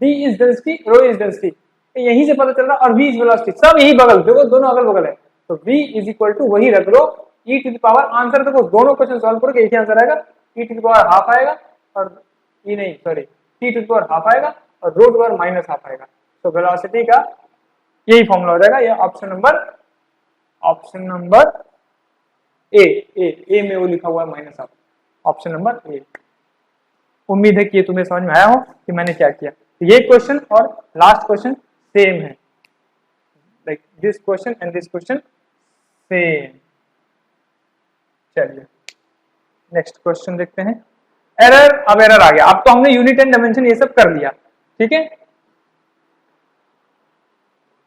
A: D is density, rho is density, यहीं से पता चल रहा, और V इज वेलोसिटी, सब यही बगल, देखो दोनों अगल बगल है, तो V इज इक्वल टू वही रख लो, e to the power, answer देखो दोनों क्वेश्चन सॉल्व करोगे एक ही आंसर आएगा, e to the power half आएगा, और e नहीं sorry t to the power half आएगा, और rho to the power minus half आएगा। तो वेलोसिटी का यही फॉर्मूला हो जाएगा, ये ऑप्शन नंबर ए में वो लिखा हुआ है minus half, option number A. उम्मीद है कि ये तुम्हें समझ में आया हो कि मैंने क्या किया। तो ये क्वेश्चन और लास्ट क्वेश्चन सेम है, like this question and this question same. चलिए नेक्स्ट क्वेश्चन देखते हैं। एरर, अब एरर आ गया, अब तो हमने यूनिट एंड डायमेंशन ये सब कर लिया, ठीक है।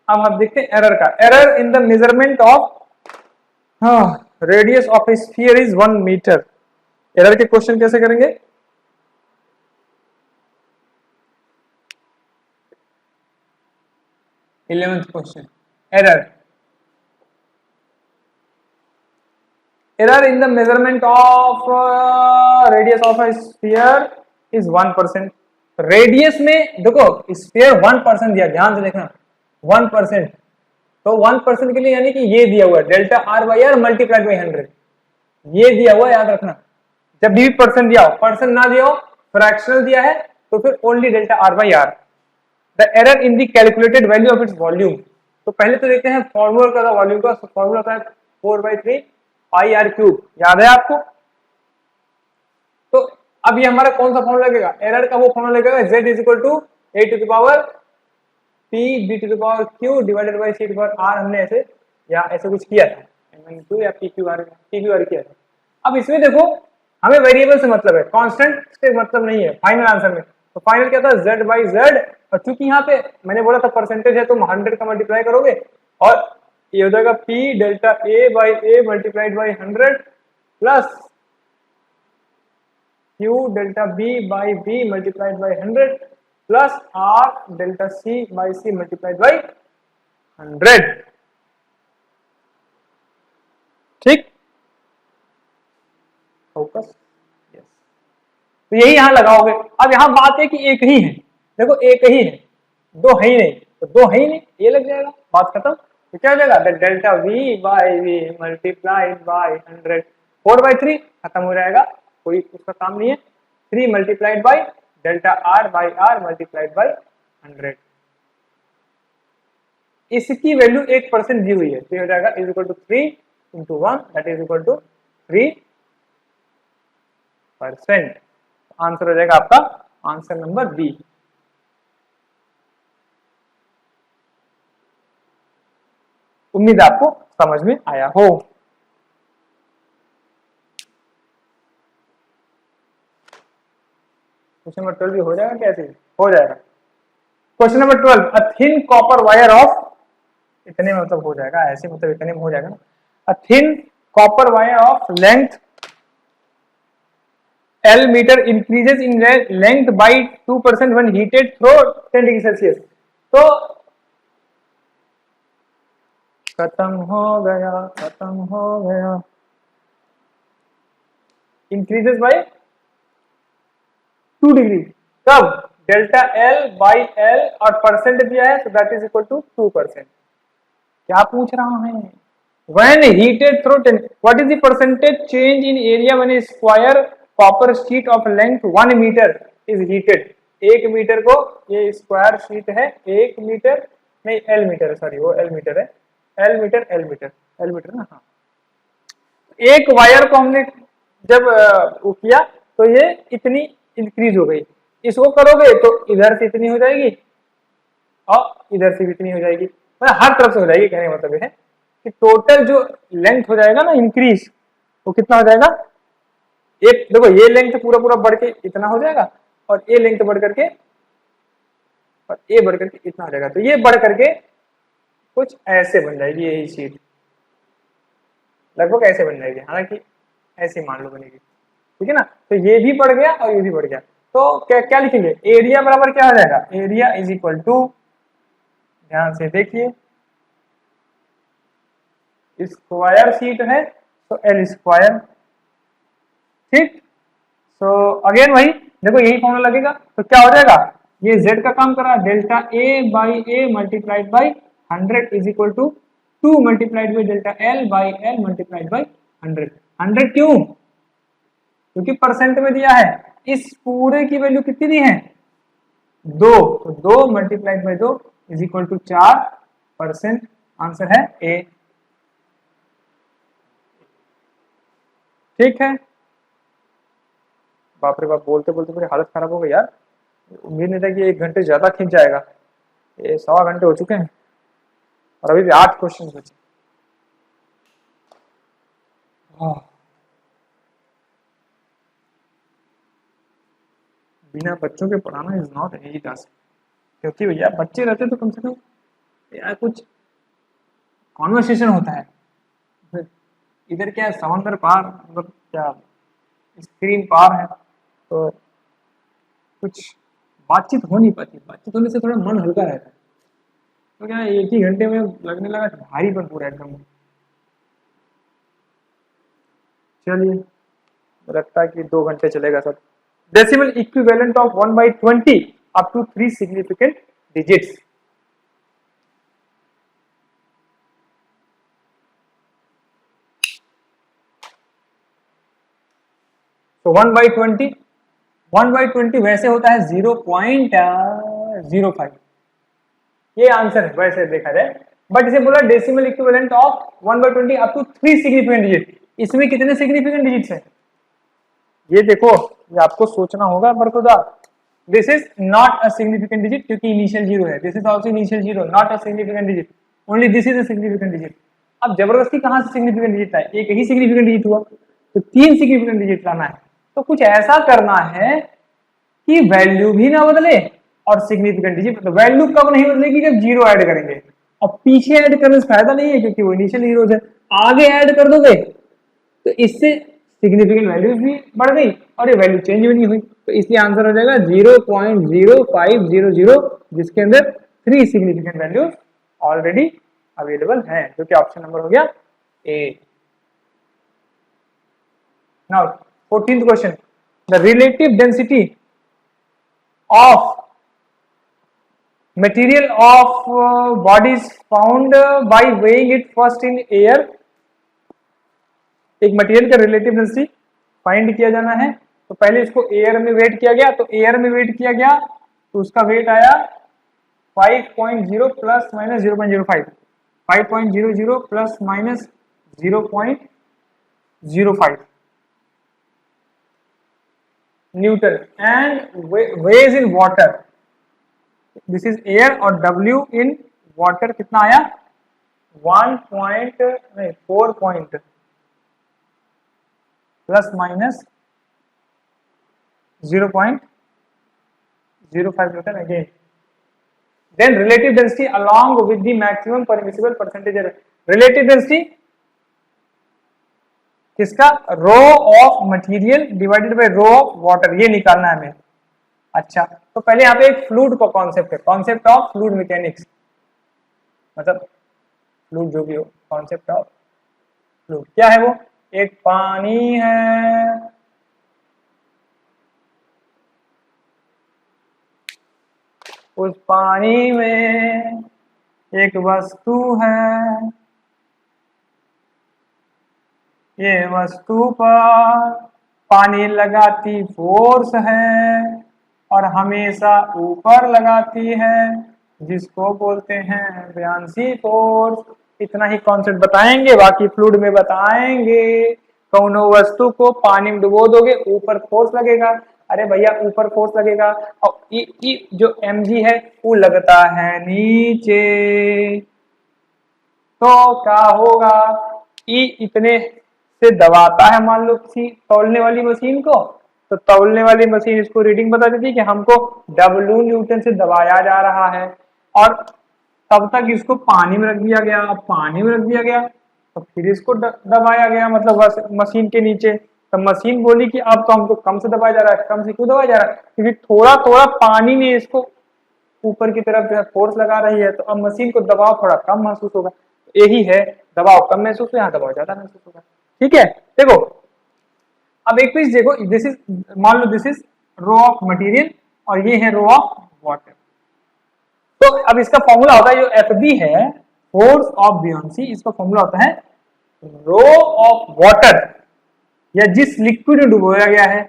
A: अब हम देखते हैं एरर का। Error in the measurement of radius of a sphere is 1 metre. Error के क्वेश्चन कैसे करेंगे? Eleventh question, error in the measurement of radius of a sphere is 1%। Radius में देखो स्फीयर 1% दिया, ध्यान से देखना 1%, तो 1% के लिए यानी कि ये दिया हुआ है delta r by r multiplied by 100, ये दिया हुआ है, याद रखना। जब भी परसेंट दिया हो, परसेंट ना दिया हो, फ्रैक्शनल दिया है, तो फिर only delta r by r. The error in the calculated value of its volume. तो पहले तो देखते हैं फॉर्मूला का, वॉल्यूम का फॉर्मूला का है 4/3 पाई आर क्यूब, याद है आपको। तो अब ये हमारा कौन सा फॉर्मूला लगेगा? एरर का वो फॉर्मूला लगेगा z is equal to a to the power p b to the power q divided by c to the power r। हमने ऐसे या ऐसे कुछ किया था, m2 या pqr किया था। अब इसमें देखो हमें वेरिएबल से मतलब है, कांस्टेंट से मतलब नहीं है फाइनल आंसर में। तो फाइनल क्या था? z बाई z, और चूंकि यहाँ पे मैंने बोला था परसेंटेज है, तुम 100 का मल्टीप्लाई करोगे और ये हो जाएगा p delta a by a multiplied by 100 plus q delta b by b multiplied by 100 plus r delta c by c multiplied by 100। ठीक, फोकस, यस। तो यही यहां लगाओगे। अब यहां बात है कि एक ही है, देखो एक ही है, दो है ही नहीं, तो दो है ही नहीं, ये लग जाएगा, बात खत्म। तो क्या हो जाएगा? Delta v by v multiplied by 100, 4/3 खत्म हो जाएगा, कोई उसका काम नहीं है। 3 multiplied by delta r by r multiplied by 100। इसकी वैल्यू 1% दी हुई है, तो ये हो जाएगा is equal to 3 into 1 that is equal to 3%। Answer हो जाएगा आपका आंसर नंबर बी। उम्मीद आपको समझ में आया हो। क्वेश्चन नंबर 12 भी हो जाएगा, कैसे हो जाएगा? Question number 12, a thin copper wire of, इतने में मतलब हो जाएगा, ऐसे मतलब इतने में हो जाएगा ना। A thin copper wire of length L metre increases in length by 2% when heated through 10 degree Celsius. तो खत्म हो गया, इंक्रीजेस बाई 2 डिग्री, कब? डेल्टा L बाई L और परसेंट दिया है, तो दैट इज इक्वल टू 2%। क्या पूछ रहा है? When heated through 10, what is the percentage change in area when a square copper sheet of length 1 meter is heated? 1 metre को, ये स्क्वायर शीट है 1 मीटर, नहीं L मीटर है, सॉरी वो L मीटर है, L मीटर ना, हाँ। एक वायर को हमने जब वो किया तो ये इतनी इंक्रीज हो गई, इसको करोगे तो इधर से इतनी हो जाएगी और इधर से भी इतनी हो जाएगी, मतलब हर तरफ से हो जाएगी। कहने का मतलब ये है कि टोटल जो लेंथ हो जाएगा ना इंक्रीज, वो कितना हो जाएगा? एक देखो ये लेंथ पूरा पूरा बढ़ के इतना हो जाएगा, और ये लेंथ बढ़ करके और ये बढ़ करके इतना हो जाएगा, तो ये बढ़ करके कुछ ऐसे बन जाएगी, यही शीट लगभग ऐसे बन जाएगी, हालांकि ऐसे मान लो बनेगी, ठीक है ना। तो ये भी बढ़ गया और ये भी बढ़ गया, तो क्या लिखेंगे, एरिया बराबर क्या हो जाएगा, एरिया इज इक्वल टू, ध्यान से देखिए, स्क्वायर शीट है तो एल स्क्वायर, ठीक। सो अगेन वही देखो, यही फॉर्मूला लगेगा तो क्या हो जाएगा, ये z का काम कर रहा है, delta a by A multiplied by 100 is equal to 2 multiplied by delta l by l multiplied by 100। 100 क्यों, क्योंकि परसेंट में दिया है, इस पूरे की वैल्यू कितनी दी है, 2, तो 2 multiplied by 2 is equal to 4%, answer है ए, ठीक है। बाप रे बाप, बोलते बोलते मेरी हालत खराब हो गई यार, उम्मीद नहीं था कि 1 घंटे ज्यादा खींच जाएगा, ये 1.25 घंटे हो चुके हैं और अभी भी 8 क्वेश्चन बचे। बिना बच्चों के पढ़ाना is not an easy task, क्योंकि भैया बच्चे रहते तो कम से कम यार कुछ कॉन्वर्सेशन होता है, इधर क्या है, समंदर पार, मतलब क्या स्क्रीन पार है, तो कुछ बातचीत हो नहीं पाती, बातचीत होने से थोड़ा मन हल्का रहता है, तो क्या 1 ही घंटे में लगने लगा भारी पर पूरा एकदम। चलिए, लगता है कि 2 घंटे चलेगा सब। Decimal equivalent of 1/20 up to 3 significant digits. तो 1/20 वैसे होता है 0.05, ये आंसर है वैसे देखा जाए, बट इसे बोला decimal equivalent of 1/20 up to 3 significant digit, इसमें कितने सिग्निफिकेंट डिजिट्स हैं, ये देखो, ये आपको सोचना होगा बरखुदा। This is not a significant digit क्योंकि इनिशियल जीरो है, this is also initial zero, not a significant digit, only this is a significant digit. अब जबरदस्ती कहां से सिग्निफिकेंट डिजिट है, एक ही सिग्निफिकेंट डिजिट हुआ, तो 3 सिग्निफिकेंट डिजिट लाना है, तो कुछ ऐसा करना है कि वैल्यू भी ना बदले और सिग्निफिकेंट डिजिट, तो वैल्यू कब नहीं बदलेगी, जब जीरो ऐड करेंगे, और पीछे ऐड करने से फायदा नहीं है क्योंकि वो इनिशियल जीरो है, आगे ऐड कर दोगे तो इससे सिग्निफिकेंट वैल्यूज भी बढ़ गई और ये वैल्यू चेंज भी नहीं हुई, तो इसलिए आंसर हो जाएगा 0.0500, जिसके अंदर 3 सिग्निफिकेंट वैल्यूज ऑलरेडी अवेलेबल है, जो कि ऑप्शन नंबर हो गया A. Now 14th question, the relative density of material of bodies found by weighing it first in air, एक मटेरियल का रिलेटिव डेंसिटी फाइंड किया जाना है, तो पहले इसको एयर में वेट किया गया, तो एयर में वेट किया गया तो उसका वेट आया 5.0 plus minus 0.05, 5.00 plus minus 0.05 newton, and weighs in water, this is air, और W इन वाटर कितना आया 4 point plus minus 0.05 newton again. Then relative density along with the maximum permissible percentage, relative density किसका, rho of material divided by rho of water, ये निकालना है हमें। अच्छा, तो पहले यहाँ पे एक फ्लूइड का कॉन्सेप्ट है, कॉन्सेप्ट ऑफ फ्लूइड मैकेनिक्स, मतलब फ्लूइड जो भी हो, कॉन्सेप्ट ऑफ फ्लूइड क्या है, वो एक पानी है, उस पानी में एक वस्तु है, ये वस्तु पर पानी लगाती फोर्स है और हमेशा ऊपर लगाती है, जिसको बोलते हैं ब्यानसी फोर्स। इतना ही कॉन्सेप्ट बताएंगे, बाकी फ्लूइड में बताएंगे, कौनो वस्तु को पानी में डुबो दोगे ऊपर फोर्स लगेगा, अरे भैया ऊपर फोर्स लगेगा, और ई जो mg है वो लगता है नीचे, तो क्या होगा, ई इतने से दबाता है, मान लो किसी तौलने वाली मशीन को, तो तौलने वाली मशीन इसको रीडिंग बता देती है कि हमको W न्यूटन से दबाया जा रहा है, और तब तक इसको पानी में रख दिया गया, अब पानी में रख दिया गया तो फिर इसको दबाया गया, मतलब मशीन के नीचे, तो मशीन बोली कि अब तो हमको कम से दबाया जा रहा है। कम से क्यों दबाया जा रहा है? क्योंकि थोड़ा थोड़ा पानी ने इसको ऊपर की तरफ जो है फोर्स लगा रही है, तो अब मशीन को दबाव थोड़ा कम महसूस होगा। तो यही है, दबाव कम महसूस हो, यहाँ दबाव ज्यादा महसूस होगा। ठीक है, देखो अब एक चीज देखो, दिस इज, मान लो this is rho of material और ये है रो ऑफ वाटर। तो अब इसका फॉर्मूला होता है, जो एफ बी है, फोर्स ऑफ बियॉन्सी, इसका फॉर्मूला होता है रो ऑफ वाटर, या जिस लिक्विड में डुबोया गया है,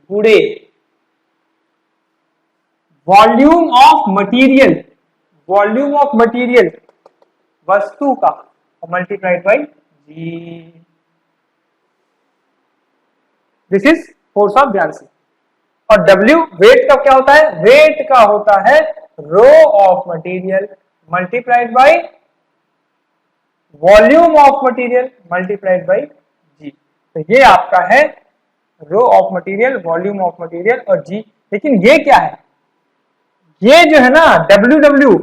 A: गुड़े, volume of material, volume of material वस्तु का, multiplied by G. This is force of buoyancy. और W वेट का क्या होता है? वेट का होता है rho of material multiplied by volume of material multiplied by G. तो ये आपका है rho of material, volume of material और जी। लेकिन ये क्या है? ये जो है ना WW,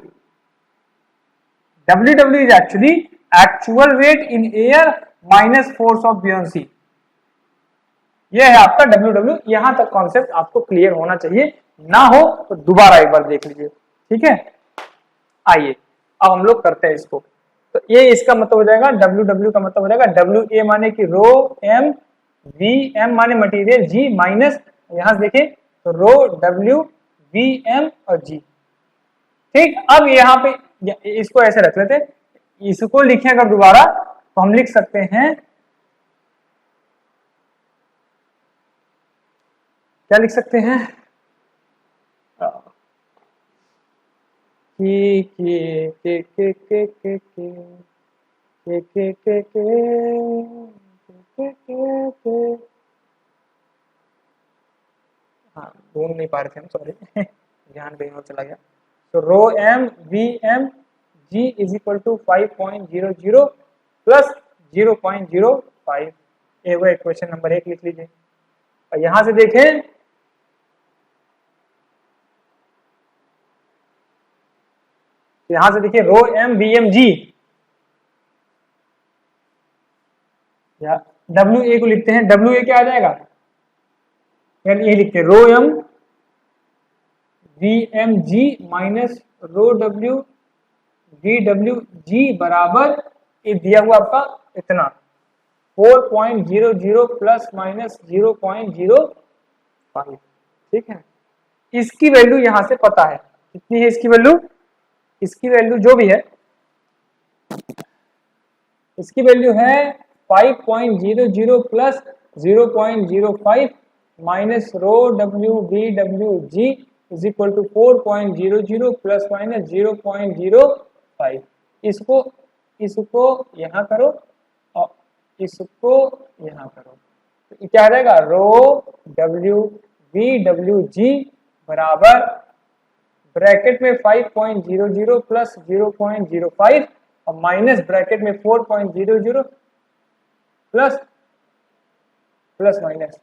A: WW is actually actual weight in air minus force of buoyancy. ये है आपका WW। यहां तक कॉन्सेप्ट आपको क्लियर होना चाहिए, ना हो तो दोबारा एक बार देख लीजिए। ठीक है, आइए अब हम लोग करते हैं इसको। तो ये इसका मतलब हो जाएगा, WW का मतलब हो जाएगा WA माने कि रो M, VM माने मटेरियल, G माइनस, यहां से देखिए तो रो W VM और G। ठीक, अब यहाँ पे इसको ऐसे रख लेते, इसको लिखे अगर दोबारा तो हम लिख सकते हैं, क्या लिख सकते हैं? हाँ, ढूंढ नहीं पा रहे थे हम, सॉरी ध्यान कहीं और चला गया। तो rho M V M G is equal to 5.00 plus 0.05। ये वो इक्वेशन नंबर 1 लिख लीजिए। और यहां से देखें, यहां से देखिए रो एम वी एम जी, या डब्ल्यू ए को लिखते हैं, डब्ल्यू ए क्या आ जाएगा? यानी ये लिखते हैं rho M V M G minus rho W V W G बराबर, ये दिया हुआ आपका इतना 4.00 प्लस माइनस 0.05। ठीक है, इसकी वैल्यू यहां से पता है कितनी है। इसकी वैल्यू, इसकी वैल्यू जो भी है, इसकी वैल्यू है 5.00 plus 0.05 minus rho W B W G is equal to 4.00 plus minus 0.05। इसको इसको यहां करो और इसको यहां करो, तो क्या आ जाएगा? रो डब्ल्यू बी डब्ल्यू जी बराबर ब्रैकेट में 5.00 प्लस 0.05 और माइनस ब्रैकेट में 4.00 प्लस प्लस माइनस।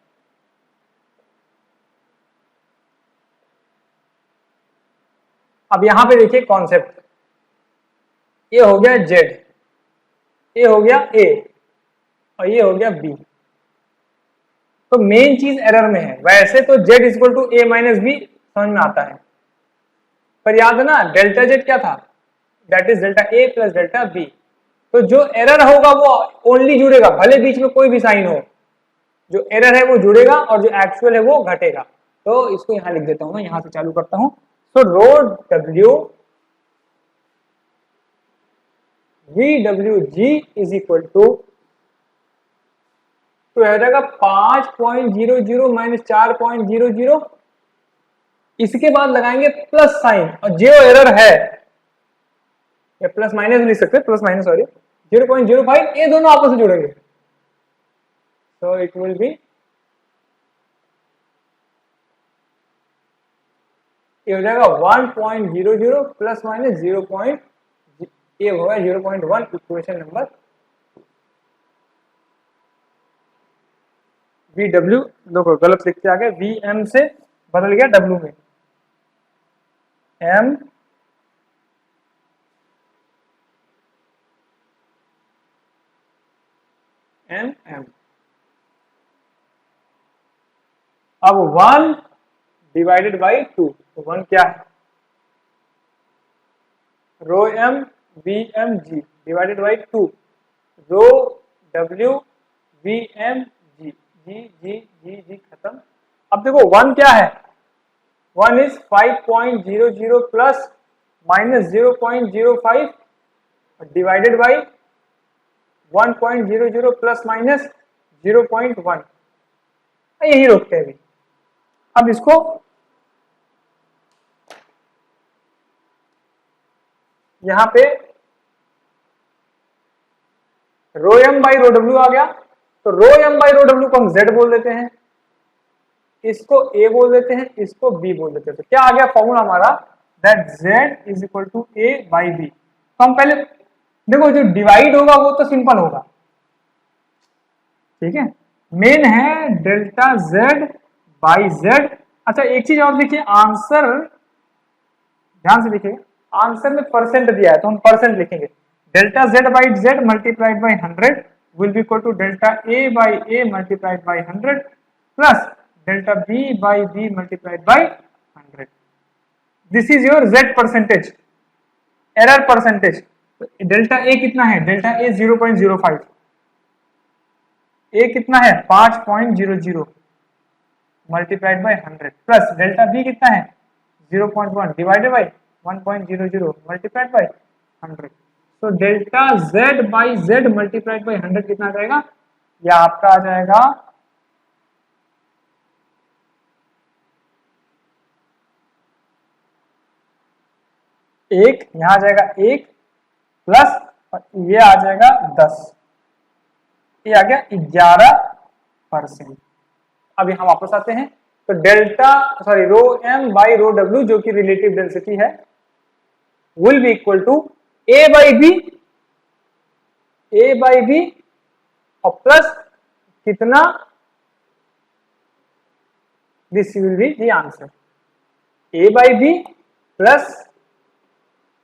A: अब यहां पे देखिए कॉन्सेप्ट, ये हो गया जेड, ये हो गया ए और ये हो गया बी। तो मेन चीज एरर में है। वैसे तो z equal to a minus b समझ में आता है, पर याद है ना डेल्टा जेड क्या था? That is delta a plus delta b. तो जो एरर होगा वो ओनली जुड़ेगा, भले बीच में कोई भी साइन हो, जो एरर है वो जुड़ेगा और जो एक्चुअल है वो घटेगा। तो इसको यहां लिख देता हूं, मैं यहां से चालू करता हूं। So rho W V W G is equal to, तो आ जाएगा 5.00 माइनस 4.00, इसके बाद लगाएंगे प्लस साइन, और जो एरर है, या प्लस माइनस लिख सकते हैं, प्लस माइनस सॉरी 0.05, ये दोनों आपस में जुड़ेंगे। तो इट विल बी, ये हो जाएगा 1.00 प्लस माइनस 0. ये होगा 0.1, इक्वेशन नंबर। वी डब्ल्यू देखो गलत लिख के आ गया, वी एम से बदल गया डब्ल्यू में, एम एम एम। अब 1 डिवाइडेड बाई 2, तो 1 क्या है, rho M B M G divided by 2 rho W B M G, G G G G खत्म। अब देखो 1 क्या है, 1 is 5.00 plus minus 0.05 divided by 1.00 plus minus 0.1, यही रोकते हैं अभी। अब इसको यहां पे rho M by rho W आ गया, तो rho M by rho W को हम जेड बोल देते हैं, इसको ए बोल देते हैं, इसको बी बोल देते हैं। तो क्या आ गया फॉर्मूला हमारा, that z is equal to A by b. तो हम पहले देखो जो डिवाइड होगा वो तो सिंपल होगा, ठीक है, मेन है डेल्टा जेड बाई जेड। अच्छा एक चीज और देखिए, आंसर ध्यान से देखिए, आंसर में परसेंट दिया है तो हम परसेंट लिखेंगे, delta Z by Z multiplied by 100 will be equal to delta A by A multiplied by 100 plus delta B by B multiplied by 100। This is your Z percentage, error percentage. Delta A कितना है, delta A 0.05, A कितना है 5.00 multiplied by 100 plus delta B कितना है 0.1 divided by 1.00 multiplied by 100। तो delta Z by Z multiplied by 100 कितना आ जाएगा, या आपका आ जाएगा एक, यहां आ जाएगा 1 प्लस ये आ जाएगा 10, ये आ गया 11%। अब यहां वापस आते हैं, तो delta sorry rho M by rho W जो कि रिलेटिव डेंसिटी है will be equal to A by B, A by B और प्लस कितना, this will be the answer, A by B plus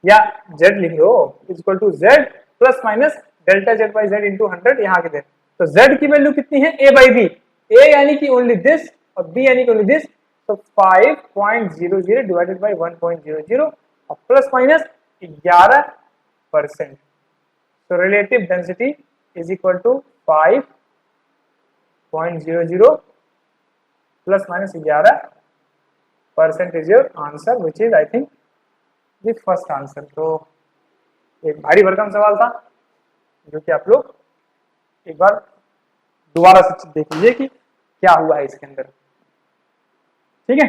A: या जेड लिख लो is equal to Z plus minus delta Z by Z into 100 यहाँ के दे। तो Z की value कितनी है, ए बाई बी, ए यानी कि ओनली दिस और बी यानी कि ओनली दिस, तो 5.00 डिवाइडेड बाई 1.00 और plus minus 11%। So relative density is equal to 5.00 plus minus 11% is your answer, which is I think the first answer। तो एक भारी भरकम सवाल था जो कि आप लोग एक बार दोबारा से देख लीजिए कि क्या हुआ है इसके अंदर, ठीक है।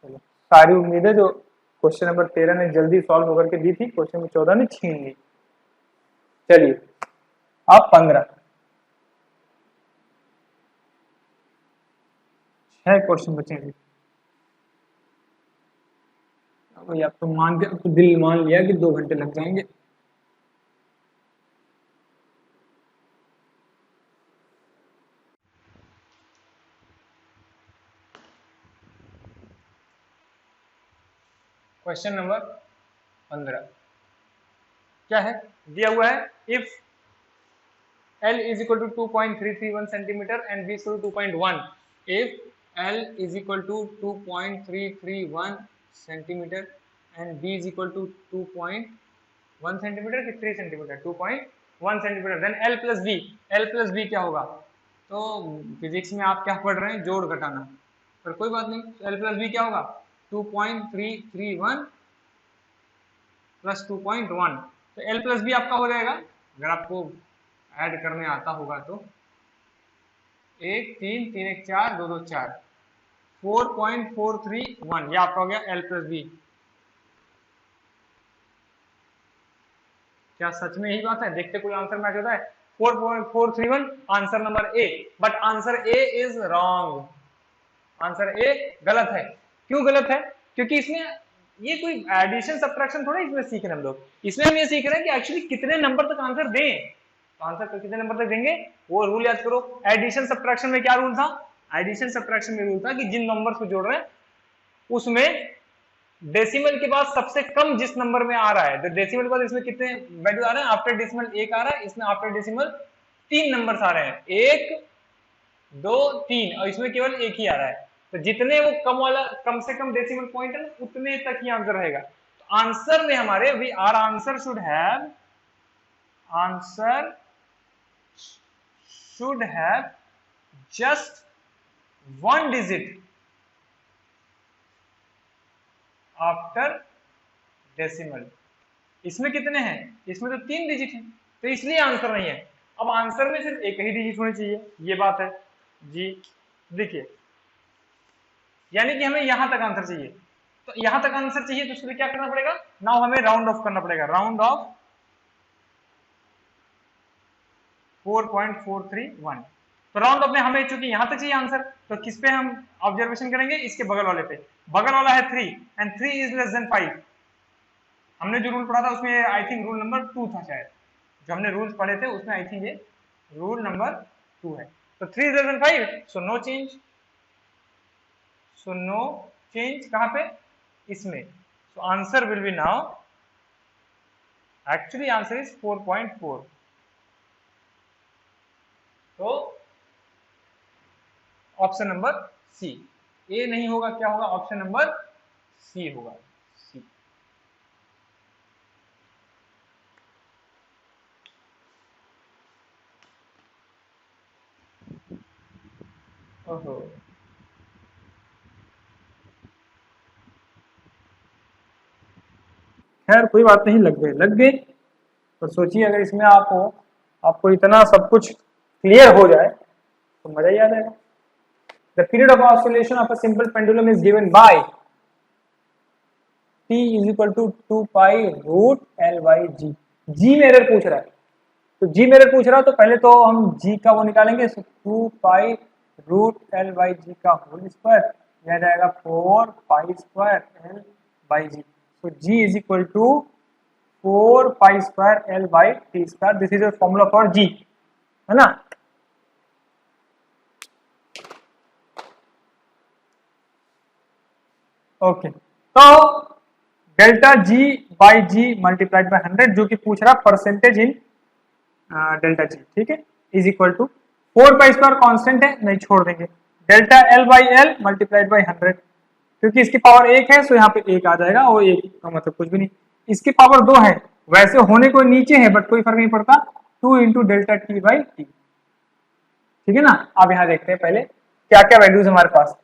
A: चलो, सारी उम्मीद है जो क्वेश्चन नंबर 13 ने जल्दी सॉल्व होकर के दी थी, क्वेश्चन नंबर 14 ने छीन ली। चलिए अब 15, 6 क्वेश्चन बचेंगे। अब आप तो मान के, तो दिल मान लिया कि 2 घंटे लग जाएंगे। क्वेश्चन नंबर 15 क्या है, दिया हुआ है if L is equal to 2.331 centimeter and B is equal to 2.1, if L is equal to 2.331 centimeter and B is equal to 2.1 centimeter कि 3 centimeter 2.1 centimeter, then L plus B, L plus B क्या होगा, तो physics में आप क्या पढ़ रहे हैं, जोड़ घटाना, पर कोई बात नहीं। L plus B क्या होगा 2.331 प्लस 2.1, तो L plus B आपका हो जाएगा, अगर आपको ऐड करने आता होगा तो 1 3 3 1 4 2 2 4 4.431, ये आपका हो गया L plus B। क्या सच में यही बात है, देखते कोई आंसर मैच होता है, 4.431 answer number A, but answer A is wrong, answer A गलत है। क्यों गलत है, क्योंकि इसमें ये कोई एडिशन सब्ट्रैक्शन थोड़ा इसमें सीख रहे हैं हम लोग, इसमें हम ये सीख रहे हैं कि एक्चुअली कितने नंबर तक आंसर दें, तो आंसर को कितने नंबर तक देंगे वो रूल याद करो। एडिशन सब्ट्रैक्शन में क्या रूल था, एडिशन सब्ट्रैक्शन में रूल था कि जिन नंबर्स को जोड़ रहे हैं उसमें डेसिमल के बाद सबसे कम जिस नंबर में आ रहा है, तो डेसिमल के बाद इसमें कितने वैल्यू आ रहे हैं, आफ्टर डेसिमल 1 आ रहा है, इसमें आफ्टर डेसिमल 3 नंबर्स आ रहे हैं, 1 2 3, और इसमें केवल एक ही आ रहा है। तो जितने वो कम वाला कम से कम डेसिमल पॉइंट है ना, उतने तक ही आंसर रहेगा। तो आंसर में हमारे we are answer should have just 1 digit after decimal. इसमें कितने हैं, इसमें तो 3 डिजिट है, तो इसलिए आंसर नहीं है। अब आंसर में सिर्फ एक ही डिजिट होनी चाहिए, ये बात है जी। देखिए, यानी कि हमें यहां तक आंसर चाहिए, तो यहां तक आंसर चाहिए, तो उसके लिए क्या करना पड़ेगा, नाउ हमें राउंड ऑफ करना पड़ेगा, राउंड ऑफ 4.431। तो राउंड ऑफ में हमें चूंकि यहां तक चाहिए आंसर, तो किस पे हम ऑब्जर्वेशन करेंगे, इसके बगल वाले पे। बगल वाला है 3 एंड 3 इज लेस देन 5। हमने जो रूल पढ़ा था उसमें आई थिंक रूल नंबर 2 था शायद, जो हमने रूल्स पढ़े थे उसमें आई थिंक ये रूल नंबर 2 है। तो 3 is less than 5, so no change, कहां पे, इसमें। So answer will be now, actually answer is 4.4। तो ऑप्शन नंबर सी, ए नहीं होगा, क्या होगा, ऑप्शन नंबर सी होगा, सी। ओहो, खैर कोई बात नहीं, लग गए। तो सोचिए अगर इसमें आपको इतना सब कुछ क्लियर हो जाए तो मजा ही आ जाएगा। The period of oscillation of a simple pendulum is given by t is equal to 2 pi root L by G. G में एरर पूछ रहा है, तो जी में एरर पूछ रहा है, तो पहले तो हम जी का वो निकालेंगे, 2 pi root L by G का होल स्क्वायर, यह जाएगा 4 pi square L by G. तो G is equal to 4 pi square L by T square, this is your formula for G, है ना। ओके, तो delta G by G multiplied by 100, जो कि पूछ रहा परसेंटेज इन डेल्टा जी, ठीक है, is equal to 4 pi square constant है, नहीं छोड़ देंगे, delta l by l multiplied by 100, क्योंकि इसकी पावर 1 है, सो यहाँ पे 1 आ जाएगा, और 1 का मतलब कुछ भी नहीं। इसकी पावर 2 है, वैसे होने को नीचे है बट कोई फर्क नहीं पड़ता, 2 into delta T by T, ठीक है ना। अब यहाँ देखते हैं पहले क्या क्या वैल्यूज हमारे पास।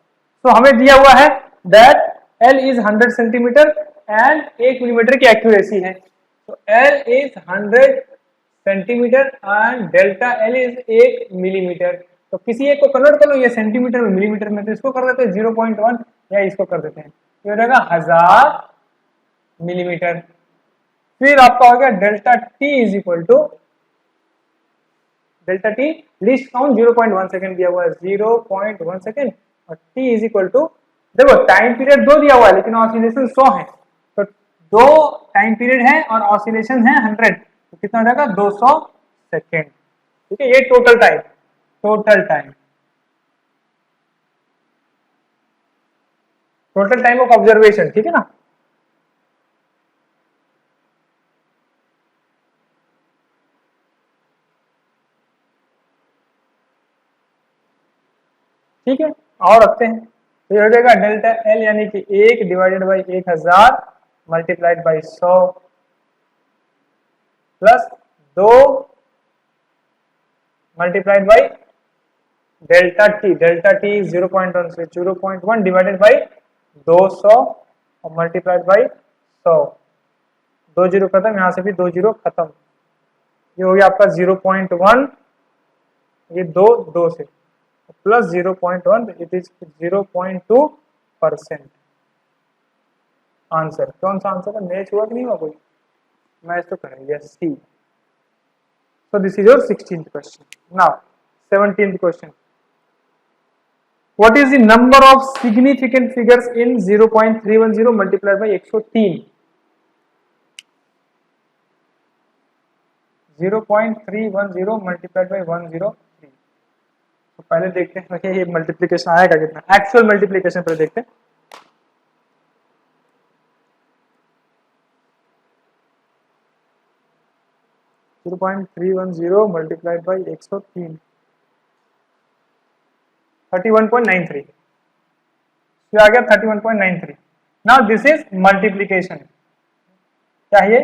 A: तो हमें दिया हुआ है that L is 100 centimetre and 1 millimetre की एक्यूरेसी है, तो L is 100 centimetre and delta L is 1 millimetre. तो किसी एक को कन्वर्ट कर लो, ये सेंटीमीटर में मिलीमीटर में, तो इसको कर देते हैं 0.1 या इसको कर देते हैं, ये हो जाएगा 1000 मिलीमीटर। फिर आपका हो गया delta T is equal to, delta t least count 0.1 second दिया हुआ है, 0.1 सेकंड, और t इज इक्वल टू, देखो टाइम पीरियड 2 दिया हुआ है लेकिन ऑसिलेशन 100 है, तो 2 टाइम पीरियड है और ऑसिलेशन है 100, तो कितना हो जाएगा 200 सेकेंड, ठीक है। ये टोटल टाइम ऑफ ऑब्जर्वेशन, ठीक है ना। ठीक है, और रखते हैं, तो ये हो जाएगा डेल्टा एल यानी कि 1 divided by 1000 multiplied by 100 plus 2 multiplied by delta T 0.1 से 0.1 डिवाइडेड बाई 200 और मल्टीप्लाइड बाई 100, 2 जीरो खत्म, यहाँ से भी 2 जीरो खत्म, ये हो गया आपका 0.1, ये 2 से प्लस 0.1, इट इज 0.2%। आंसर कौन सा आंसर है, मैच हुआ कि नहीं हुआ, कोई मैच तो करेंगे, yes c. So this is your 16th question. Now 17th question. What is the number of significant figures in 0.310 multiplied by 103? 0.310 multiplied by 103. तो पहले देखते हैं ये मल्टीप्लिकेशन आएगा कितना, एक्चुअल मल्टीप्लिकेशन पहले देखते हैं। 0.310 मल्टीप्लाइड बाई 103, 31.93, आ गया 31.93। नाउ दिस इज मल्टीप्लीकेशन, क्या है?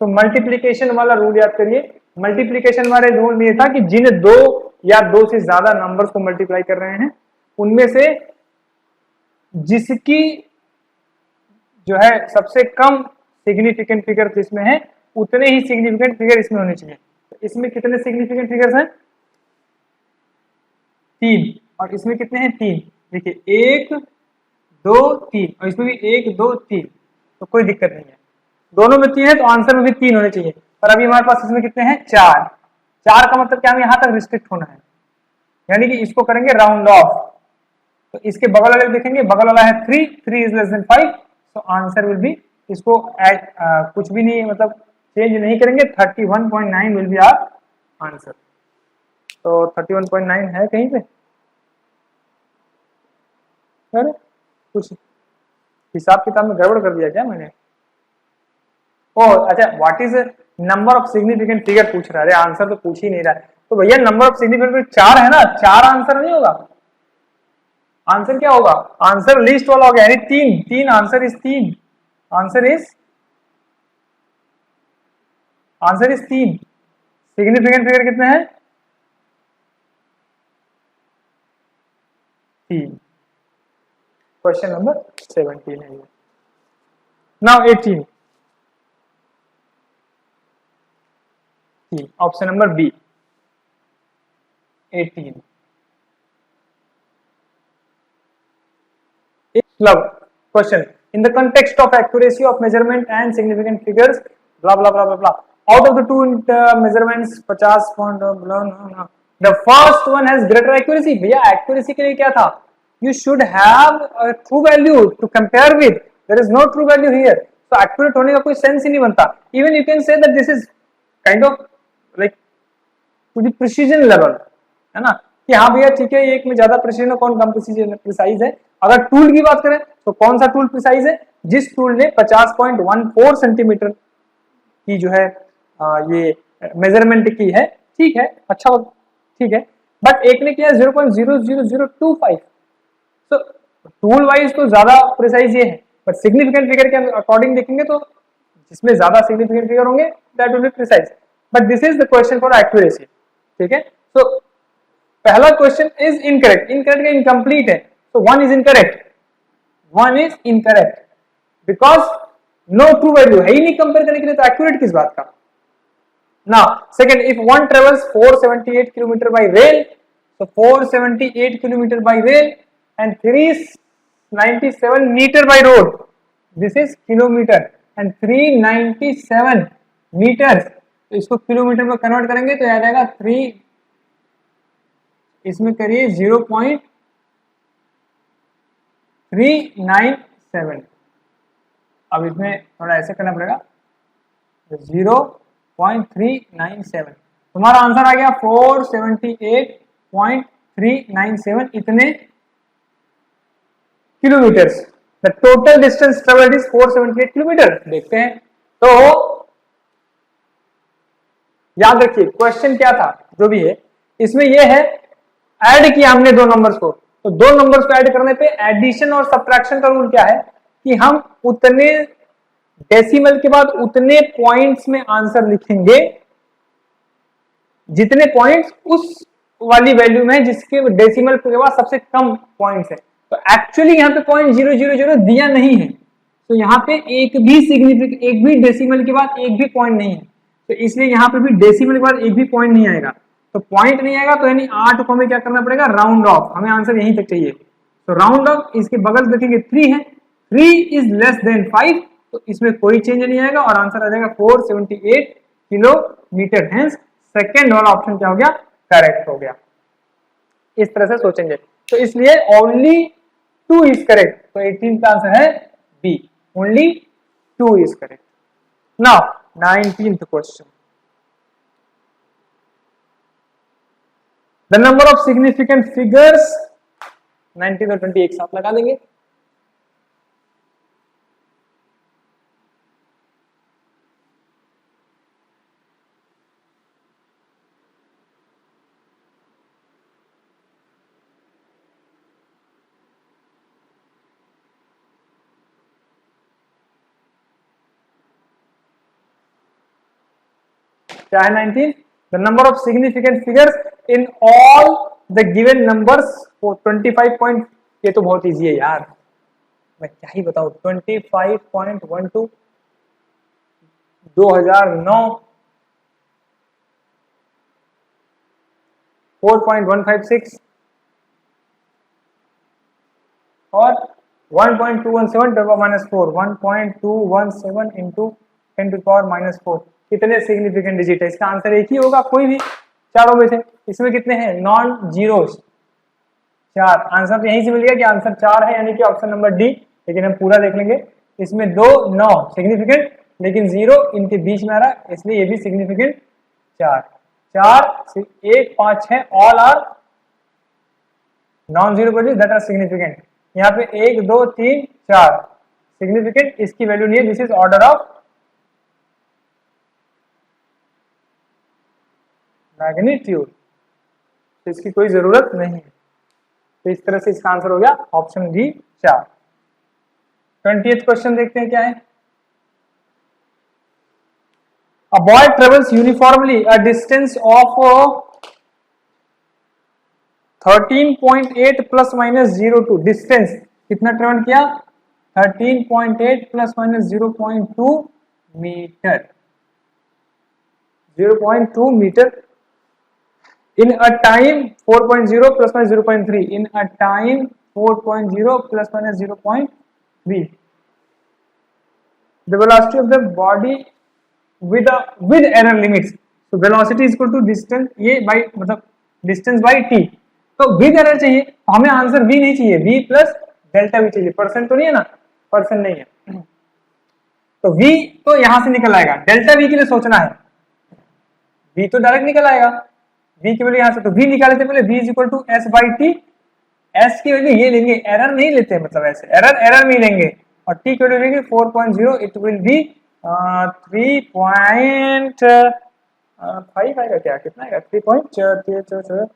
A: तो मल्टीप्लीकेशन वाला रूल याद करिए। मल्टीप्लीकेशन वाले रूल में ये था कि जिन दो या दो से ज्यादा नंबर्स को मल्टीप्लाई कर रहे हैं उनमें से जिसकी जो है सबसे कम सिग्निफिकेंट फिगर जिसमें है उतने ही सिग्निफिकेंट फिगर इसमें होने चाहिए। तो इसमें कितने सिग्निफिकेंट फिगर्स हैं? 3, और इसमें कितने हैं? 3। देखिए 1 2 3, और इसमें भी 1 2 3, तो कोई दिक्कत नहीं है, दोनों में 3 है तो आंसर में भी 3 होने चाहिए। पर अभी हमारे पास इसमें कितने हैं? 4। 4 का मतलब क्या? हमें यहां तक रिस्ट्रिक्ट होना है, यानी कि इसको करेंगे राउंड ऑफ। तो इसके बगल वाले देखेंगे, बगल वाला है 3, 3 इज लेस देन 5, तो आंसर विल बी, इसको कुछ भी नहीं मतलब चेंज नहीं करेंगे, 31.9 विल बी आवर आंसर। तो 31.9 है कहीं पे? अरे कुछ हिसाब किताब में गड़बड़ कर दिया क्या मैंने? ओह अच्छा, what is number of significant figure पूछ रहा है। अरे आंसर तो पूछ ही नहीं रहा है। तो भैया नंबर ऑफ सिग्निफिकेंट 4 है ना, 4 आंसर नहीं होगा। आंसर क्या होगा? आंसर लिस्ट वाला हो गया, यानी 3। 3 answer is 3, answer is 3। Significant figure कितने हैं? 3। क्वेश्चन नंबर 17 है ये। Now 18, option number b 18। Question: in the context of accuracy of measurement and significant figures, blah blah blah blah blah. Out of the two measurements, 50 point the first one has greater accuracy. भैया accuracy के लिए क्या था? You should have a true value to compare with. There is no true value here. So accurate होने का कोई sense ही नहीं बनता. Even you can say that this is kind of like to the precision level, है ना, कि हाँ भैया ठीक है, एक में ज्यादा प्रिसीजन है, कौन कम प्रिसाइज है। अगर टूल की बात करें तो कौन सा टूल प्रिसाइज है? जिस टूल ने 50.14 सेंटीमीटर की जो है ये मेजरमेंट की है, ठीक है, अच्छा ठीक है, बट एक ने किया 0.00025। तो टूल वाइज तो ज्यादा प्रिसाइज ये है, बट सिग्निफिकेंट फिगर के अकॉर्डिंग देखेंगे तो जिसमें ज्यादा सिग्निफिकेंट फिगर होंगे that will be precise. But this is the question for accuracy, ठीक है। सो पहला क्वेश्चन इज इनकरेक्ट, इनकरेक्ट का इनकम्प्लीट है, तो 1 is incorrect, 1 is incorrect because no true value है ही नहीं कंपेयर करने के लिए, तो एक्यूरेट किस बात का। Now second, if one travels 478 kilometre by rail, तो 478 kilometre by rail and 397 metre by road, this is kilometre, and 397 metre, तो इसको किलोमीटर में कन्वर्ट करेंगे तो आ जाएगा 3, इसमें करिए 0.397। अब इसमें थोड़ा ऐसे करना पड़ेगा, 0.397, तुम्हारा आंसर आ गया 478.397 इतने kilometres. The total distance travelled is 478 kilometre. देखते हैं, तो याद रखिए क्वेश्चन क्या था जो भी है, इसमें यह है ऐड किया हमने दो नंबर्स को, तो दो नंबर्स को ऐड करने पे एडिशन और सब्ट्रैक्शन का रूल क्या है कि हम उतने डेसिमल के बाद उतने पॉइंट्स में आंसर लिखेंगे जितने पॉइंट्स उस वाली वैल्यू में है जिसके डेसिमल के बाद सबसे कम पॉइंट्स है। तो एक्चुअली यहाँ पे 0.000 दिया नहीं है, तो यहाँ पे एक भी डेसिमल के बाद एक भी पॉइंट नहीं है, तो इसलिए यहाँ पे भी डेसिमल के बाद एक भी पॉइंट नहीं आएगा। तो पॉइंट नहीं आएगा तो यानी 8 को हमें क्या करना पड़ेगा, राउंड ऑफ, हमें आंसर यहीं तक चाहिए। तो राउंड ऑफ, इसके बगल देखेंगे 3 है, 3 इज लेस देन 5, तो इसमें कोई चेंज नहीं आएगा और आंसर आ जाएगा 478 किलोमीटर। हेंस सेकेंड वाला ऑप्शन क्या हो गया, करेक्ट हो गया। इस तरह से सोचेंगे, तो इसलिए ओनली 2 इज करेक्ट, तो 18 का आंसर है b, only 2 is correct. Now 19th question, the number of significant figures, 19 और 20 एक साथ लगा देंगे। क्या है 19? The number of significant figures in all the given numbers 25 point, ये तो बहुत इजी है यार, मैं क्या ही बताऊं, 25.12, 2009, 4.156 और 1.217 to minus 4, 1.217 into 10 to power minus 4, कितने सिग्निफिकेंट डिजिट है? इसका आंसर एक ही होगा, कोई भी चारों में से। इसमें कितने हैं? Non zeros 4। आंसर तो यहीं से मिल गया कि आंसर 4 है, यानी कि ऑप्शन नंबर डी। लेकिन हम पूरा देख लेंगे, इसमें 2 9 सिग्निफिकेंट, लेकिन 0 इनके बीच में आ रहा है, इसलिए ये भी significant 4 4 1 5 6 all are non zero values that are significant. यहाँ पे 1 2 3 4 सिग्निफिकेंट, इसकी वैल्यू नहीं है, this is order of magnitude, तो इसकी कोई जरूरत नहीं है। तो इस तरह से इसका आंसर हो गया ऑप्शन डी 4। 20th क्वेश्चन देखते हैं क्या है। A boy travels uniformly a distance of 13.8 plus minus 02, distance कितना ट्रेवल किया? 13.8 plus minus 0.2 metre, 0.2 metre in a time 4.0 plus minus 0.3, in a time 4.0 plus minus 0.3, the velocity of the body with error limits, so velocity is equal to distance, ये by मतलब distance by t, तो with error चाहिए, तो हमें answer v नहीं चाहिए, v plus delta v चाहिए। Percent तो नहीं है ना, परसेंट नहीं है, तो v तो यहां से निकल आएगा, डेल्टा v के लिए सोचना है, v तो डायरेक्ट निकल आएगा, v की वैल्यू यहां से, तो v निकाले थे पहले, v is equal to s by t, s की वैल्यू ये लेंगे, एरर नहीं लेते, मतलब ऐसे एरर में लेंगे, और t की वैल्यू लेंगे 4.0, इट विल बी 3.5 आएगा, क्या कितना आएगा 3.4,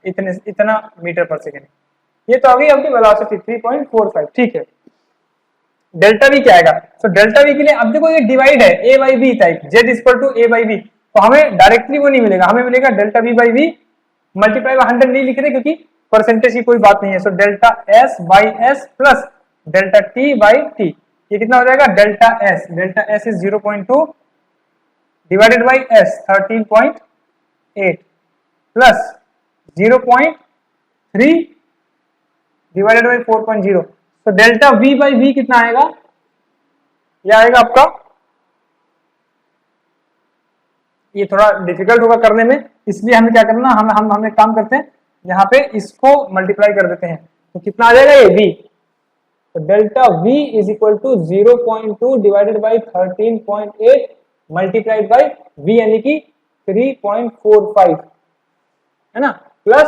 A: इतना मीटर पर सेकेंड। ये तो आ गई आपकी वेलोसिटी 3.45, ठीक है। डेल्टा वी क्या आएगा? सो डेल्टा वी के लिए अब देखो ये डिवाइड है, a by b type, z equal to a by b, तो हमें डायरेक्टली वो नहीं मिलेगा, हमें मिलेगा delta v by v multiply by 100 नहीं लिख रहे क्योंकि परसेंटेज की कोई बात नहीं है। So delta s by s plus delta t by t, ये कितना हो जाएगा? Delta s is 0.2 divided by s 13.8 plus 0.3 divided by 4.0, तो डेल्टा v बाई v कितना आएगा? ये आएगा आपका, ये थोड़ा डिफिकल्ट होगा करने में, इसलिए हमें क्या करना, हम एक काम करते हैं, यहाँ पे इसको मल्टीप्लाई कर देते हैं, तो कितना आ जाएगा ये v, तो delta v is equal to 0.2 divided by 13.8 multiplied by v, यानी कि 3.45 है ना, plus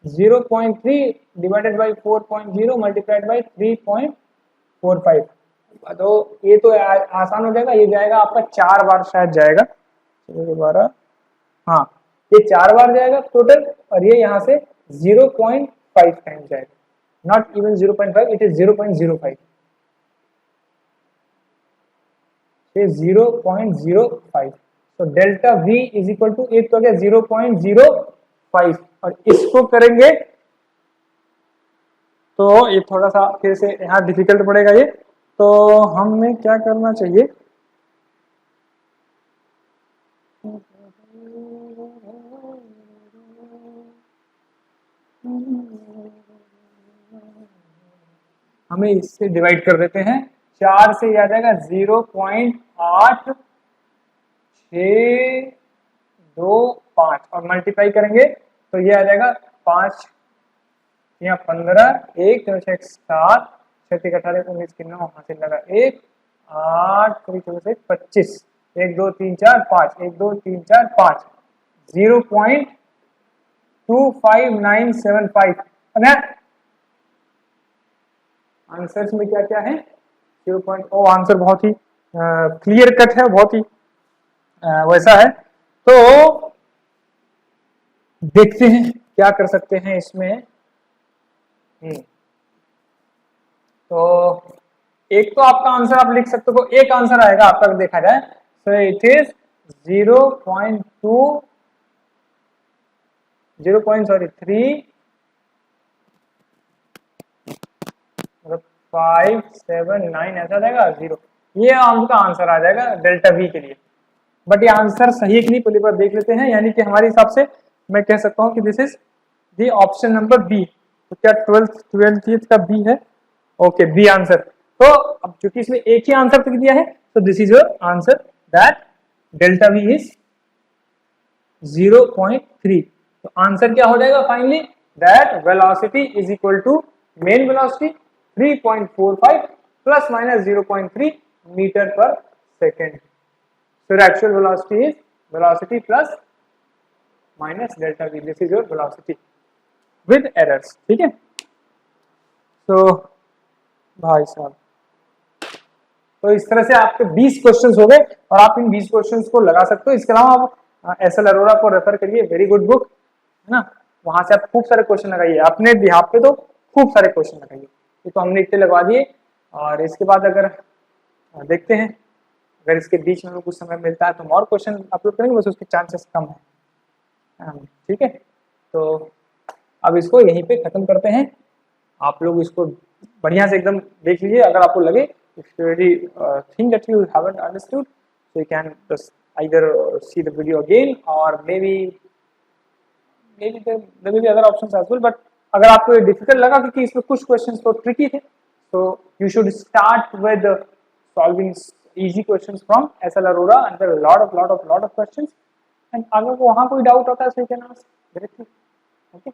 A: 0.3 divided by 4.0 multiplied by 3.45, तो ये तो आसान हो जाएगा, ये जाएगा आपका 4 बार शायद जाएगा, दोबारा, हाँ ये 4 बार जाएगा टोटल, और ये यहाँ से 0.5 टाइम जाएगा, नॉट इवन 0.5, इट इज 0.05, ये 0.05, तो delta v is equal to, एक तो क्या 0.05, और इसको करेंगे तो ये थोड़ा सा फिर से यहाँ डिफिकल्ट पड़ेगा ये, तो हमें क्या करना चाहिए, हमें इससे डिवाइड कर देते हैं, 4 से आ जाएगा 0.8625 और मल्टीप्लाई करेंगे तो ये आ जाएगा 5 या 15, 1 3 6 7 6 18 19 9 हासिल लगा 1 8 3 25 1 2 3 4 5 1 2 3 4 5 0.25975 है। आंसर्स में क्या क्या है? 0. आंसर बहुत ही क्लियर कट है, बहुत ही वैसा है, तो देखते हैं क्या कर सकते हैं इसमें। तो एक तो आपका आंसर आप लिख सकते हो, एक आंसर आएगा आपका देखा जाए, सो इट इज 0.2 3 मतलब 579 ऐसा जाएगा 0, ये आपका आंसर आ जाएगा डेल्टा वी के लिए। बट ये आंसर सही है कि नहीं पहले बार देख लेते हैं, यानी कि हमारे हिसाब से मैं कह सकता हूँ कि this is the option number b. तो क्या 12th का बी है? Okay, b answer. तो अब क्योंकि इसमें एक ही आंसर तक दिया है, तो this is your answer that delta v is 0.3। तो आंसर क्या हो जाएगा finally? That velocity is equal to mean velocity 3.45 plus minus 0.3 metre per second. So your actual velocity is velocity plus minus delta v. This is your velocity with errors. ठीक है? तो भाई साहब, तो इस तरह से आपके 20 क्वेश्चंस हो गए और आप इन 20 क्वेश्चंस को लगा सकते हो। इसके अलावा आप एसएल अरोरा को रेफर करिए, वेरी गुड बुक है ना, वहां से आप खूब सारे क्वेश्चन लगाइए, अपने बिहाफ पे तो खूब सारे क्वेश्चन लगाइए। ये तो हमने इतने लगवा दिए, और इसके बाद अगर देखते हैं, अगर इसके बीच में कुछ समय मिलता है तो और क्वेश्चन अपलोड करेंगे, बस उसके चांसेस कम है। ठीक है, तो अब इसको यहीं पे खत्म करते हैं। आप लोग इसको बढ़िया से एकदम देख लीजिए। अगर आपको लगे if you really think that you haven't understood, so you can just either see the video again or maybe there may be other options as well, but अगर आपको ये डिफिकल्ट लगा क्योंकि इसमें कुछ क्वेश्चंस तो ट्रिकी थे, so you should start with solving easy questions from SL Aurora, and there are lot of questions, and अगर वहाँ कोई डाउट होता है so you can ask directly. Okay.